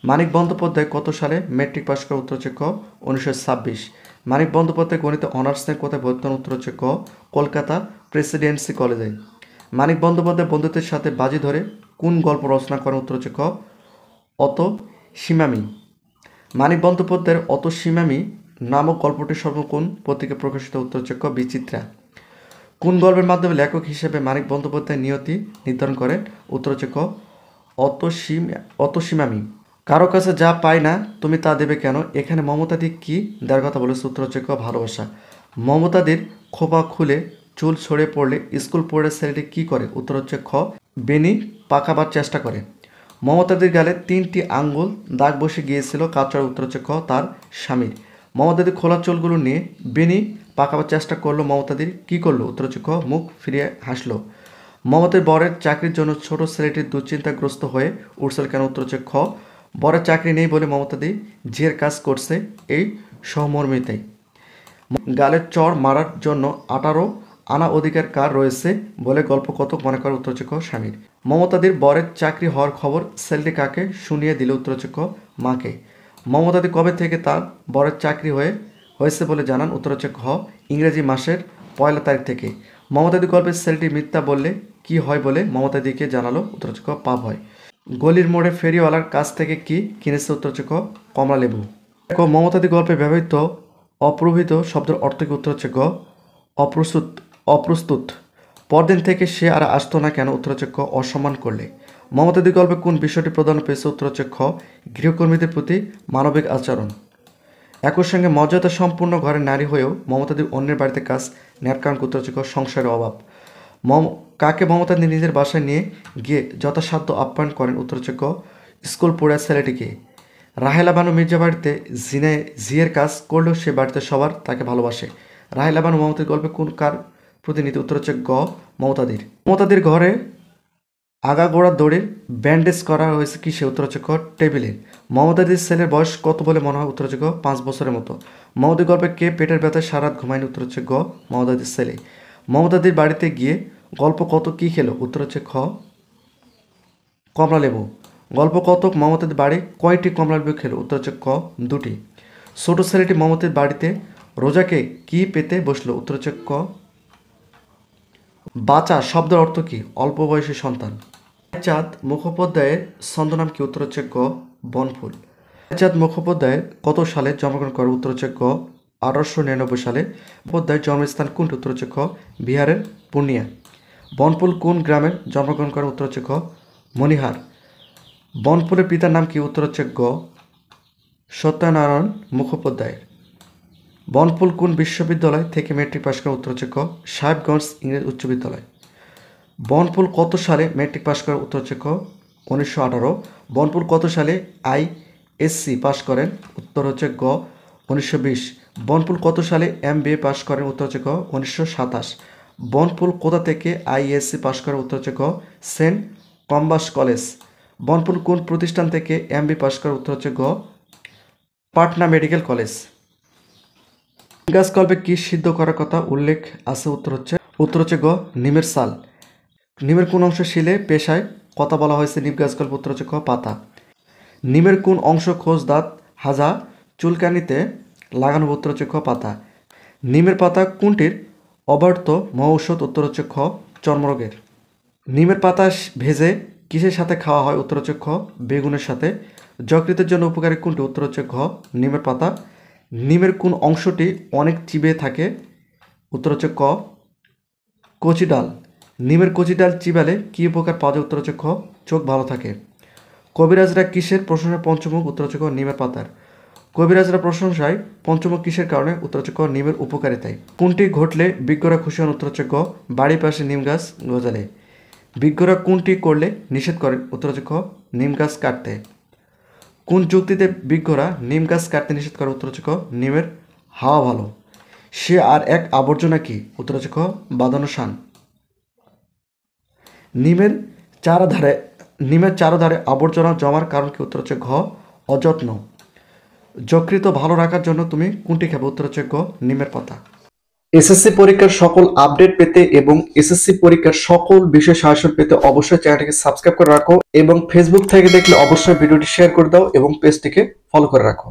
মানিক বন্দ্যোপাধ্যায় কত সালে মেট্রিক পাস করে? উত্তর হচ্ছে ক 1926। মানিক বন্দ্যোপাধ্যায় গণিতে অনার্স নিয়ে কোথায় ভর্তি হন? উত্তর হচ্ছে ক কলকাতা প্রেসিডেন্সি কলেজে। মানিক বন্দ্যোপাধ্যায় বন্ধুদের সাথে বাজি ধরে কোন গল্প রচনা করেন? উত্তর হচ্ছে ক অত সীমামি। মানিক বন্দ্যোপাধ্যায়ের অত সীমামি নামক গল্পটি সর্বকোন পত্রিকা প্রকাশিত? উত্তর হচ্ছে ক বিচিত্রা। কোন গল্পের মাধ্যমে লেখক হিসেবে মানিক বন্দ্যোপাধ্যায় নিয়তি নির্ধারণ করেন? উত্তর হচ্ছে ক অত সীমামি। কারো কাছে যা পাই না তুমি তা দেবে কেন? এখানে মমতাদি কি দেওয়ার কথা বলেছে? উত্তর হচ্ছে ক ভালোবাসা। মমতাদির খোপা খুলে চুল ছড়িয়ে পড়লে স্কুল পড়ে ছেলেটি কি করে? উত্তর হচ্ছে খ বেনি পাকাবার চেষ্টা করে। মমতাদির গালে 3টি আঙ্গুল দাগ বসে গিয়েছিল কার? উত্তর হচ্ছে খ তার স্বামীর। মমতাদি খোলা চুলগুলো নিয়ে বেনি পাকাবার চেষ্টা করলো, মমতাদির কি করলো? উত্তর হচ্ছে খ মুখ ফিরিয়ে হাসলো। মমতাদির বরের চাকরির জন্য ছোট ছেলেটির দুশ্চিন্তাগ্রস্ত হয়ে উঠছিল কেন? উত্তর হচ্ছে খ বরের চাকরি নেই বলে মমতাদি ঝিয়ের কাজ করছে এই সহমর্মিতাই। গালে চড় মারার জন্য 18 আনা অধিকার কার রয়েছে বলে গল্প কত মনে করে? উত্তর হচ্ছে ক স্বামীর। মমতাদির বরের চাকরি হওয়ার খবর ছেলেটি কাকে শুনিয়ে দিলে? উত্তর হচ্ছে ক মাকে। মমতাদি কবে থেকে তার বরের চাকরি হয়েছে বলে জানান? উত্তর হচ্ছে খ ইংরেজি মাসের 1 তারিখ থেকে। মমতাদি গল্পের ছেলেটি মিথ্যা বললে কি হয় বলে মমতাদিকে জানালো? উত্তর হচ্ছে ক পাপ হয়। গলির মোড়ে ফেরিওয়ালার কাছ থেকে কি কিনেছে? উত্তর হচ্ছে ক কমলা লেবু। দেখো মমতাদি গল্পে ব্যবহৃত অপ্রভৃত শব্দের অর্থ কি? উত্তর হচ্ছে গ অপ্রস্তুত। অপ্রস্তুত। পরদিন থেকে সে আর আসতো না কেন? উত্তর হচ্ছে ক অসম্মান করলে। মমতাদি গল্পে কোন বিষয়টি প্রাধান্য পেয়েছে? উত্তর হচ্ছে খ গৃহকর্মীদের প্রতি মানবিক আচরণ। একই সঙ্গে মর্যাদা সম্পূর্ণ ঘরের নারী হয়েও মমতাদি অন্যের বাড়িতে কাজ নেওয়ার কারণ? উত্তর হচ্ছে ক সংসারের অভাব। কাকে মমতাদি নিজের বাসায় নিয়ে গিয়ে যথাসাধ্য আপ্যায়ন করেন? উত্তর হচ্ছে ক স্কুল পড়ে ছেলেটিকে। রাহেলা বানু মির্জা বাড়িতে জিয়ের কাজ করলেও সে বাড়িতে সবার তাকে ভালোবাসে। রাহেলা বানু মমতাদির গল্পে কোন কার প্রতিনিধি? উত্তর হচ্ছে গ মমতাদির। মমতাদির ঘরে আগাগোড়া দড়ির ব্যান্ডেজ করা হয়েছে কি সে? উত্তর হচ্ছে ক টেবিলে। মমতাদির ছেলের বয়স কত বলে মনে হয়? উত্তর হচ্ছে গ 5 বছরের মতো। মমতাদির গল্পে কে পেটের ব্যথায় সারা রাত ঘুমায়নি? উত্তর হচ্ছে গ মমতাদির ছেলে। মমতাদির বাড়িতে গিয়ে গল্প কত কি খেলো? উত্তর হচ্ছে খ কমলা লেবু। গল্প কতক মমতাদির বাড়ি কয়টি কমলা লেবু খেলো? উত্তর হচ্ছে ক 2টি। ছোট ছেলেটি মমতাদির বাড়িতে রোজাকে কি পেতে বসলো? উত্তর হচ্ছে ক বাচা শব্দের অর্থ কি? অল্প বয়সী সন্তান। চাঁদ মুখোপাধ্যায়ের ছন্দনাম কি? উত্তর হচ্ছে গ বনফুল। চাঁদ মুখোপাধ্যায় কত সালে জন্মগ্রহণ করে? উত্তর হচ্ছে গ 1899 সালে। মুখোপাধ্যায়ের জন্মস্থান কোনটি? উত্তর হচ্ছে খ বিহারের পূর্ণিয়া। বনফুল কোন গ্রামে জন্মগ্রহণ করে? উত্তর হচ্ছে খ মণিহার। বনফুলের পিতার নাম কি? উত্তর হচ্ছে গ সত্যনারায়ণ মুখোপাধ্যায়। বনফুল কোন বিশ্ববিদ্যালয় থেকে মেট্রিক পাশ করে? উত্তর হচ্ছে ক সাহেবগঞ্জ ইংরেজ উচ্চ বিদ্যালয়। বনফুল কত সালে মেট্রিক পাশ করে? উত্তর হচ্ছে ক 1918। বনফুল কত সালে আইএসসি পাশ করেন? উত্তর হচ্ছে গ 1920। বনফুল কত সালে MBA পাশ করেন? উত্তর হচ্ছে ক 1927। বনফুল কোথা থেকে আইএসসি পাশ করে? উত্তর হচ্ছে ক সেন্ট কম্বাস কলেজ। বনফুল কোন প্রতিষ্ঠান থেকে MBA পাশ করে? উত্তর হচ্ছে গ পাটনা মেডিকেল কলেজ। গাছ গল্পে কি সিদ্ধ করার কথা উল্লেখ আছে? উত্তর হচ্ছে গ নিমের সাল। নিমের কোন অংশ শিলে পেশায় কথা বলা হয়েছে নিম গাছ গল্প? উত্তর হচ্ছে ক পাতা। নিমের কোন অংশ খোঁজ দাঁত হাজা চুলকানিতে লাগানো? উত্তর হচ্ছে খ পাতা। নিমের পাতা কোনটির অব্যর্থ মহৌষধ? উত্তর হচ্ছে খ চর্মরোগের। নিমের পাতা ভেজে কিসের সাথে খাওয়া হয়? উত্তর হচ্ছে খ বেগুনের সাথে। যকৃতের জন্য উপকারী কোনটি? উত্তর হচ্ছে ঘ নিমের পাতা। নিমের কোন অংশটি অনেক চিবে থাকে? উত্তর হচ্ছে ক কচি ডাল। নিমের কচি ডাল চিবালে কী উপকার পাওয়া যায়? উত্তর হচ্ছে খ চোখ ভালো থাকে। কবিরাজরা কিসের প্রশংসায় পঞ্চমুখ? উত্তর হচ্ছে ক নিমের পাতার। কবিরাজরা প্রশংসায় পঞ্চমুখ কিসের কারণে? উত্তর হচ্ছে ক নিমের উপকারিতায়। কোনটি ঘটলে বিজ্ঞরা খুশি হন? উত্তর হচ্ছে ক বাড়ির পাশে নিম গাছ গজালে। বিজ্ঞরা কোনটি করলে নিষেধ করেন? উত্তর হচ্ছে খ নিম গাছ কাটতে। কোন যুক্তিতে বিজ্ঞরা নিম গাছ কাটতে নিষেধ করে? উত্তর হচ্ছে ক নিমের হাওয়া ভালো। সে আর এক আবর্জনা কি? উত্তর হচ্ছে খ বাঁধানো শান। নিমের চারধারে নিমের চারধারে আবর্জনা জমার কারণ কি? উত্তর হচ্ছে ঘ অযত্ন। যকৃত ভালো রাখার জন্য তুমি কোনটি খাবে? উত্তর হচ্ছে গ নিমের পাতা। এসএসসি পরীক্ষার সকল আপডেট পেতে এবং এসএসসি পরীক্ষার সকল বিষয় সাজেশন পেতে অবশ্যই চ্যানেলটিকে সাবস্ক্রাইব করে রাখো এবং ফেসবুক থেকে দেখলে অবশ্যই ভিডিওটি শেয়ার করে দাও এবং পেজটিকে ফলো করে রাখো।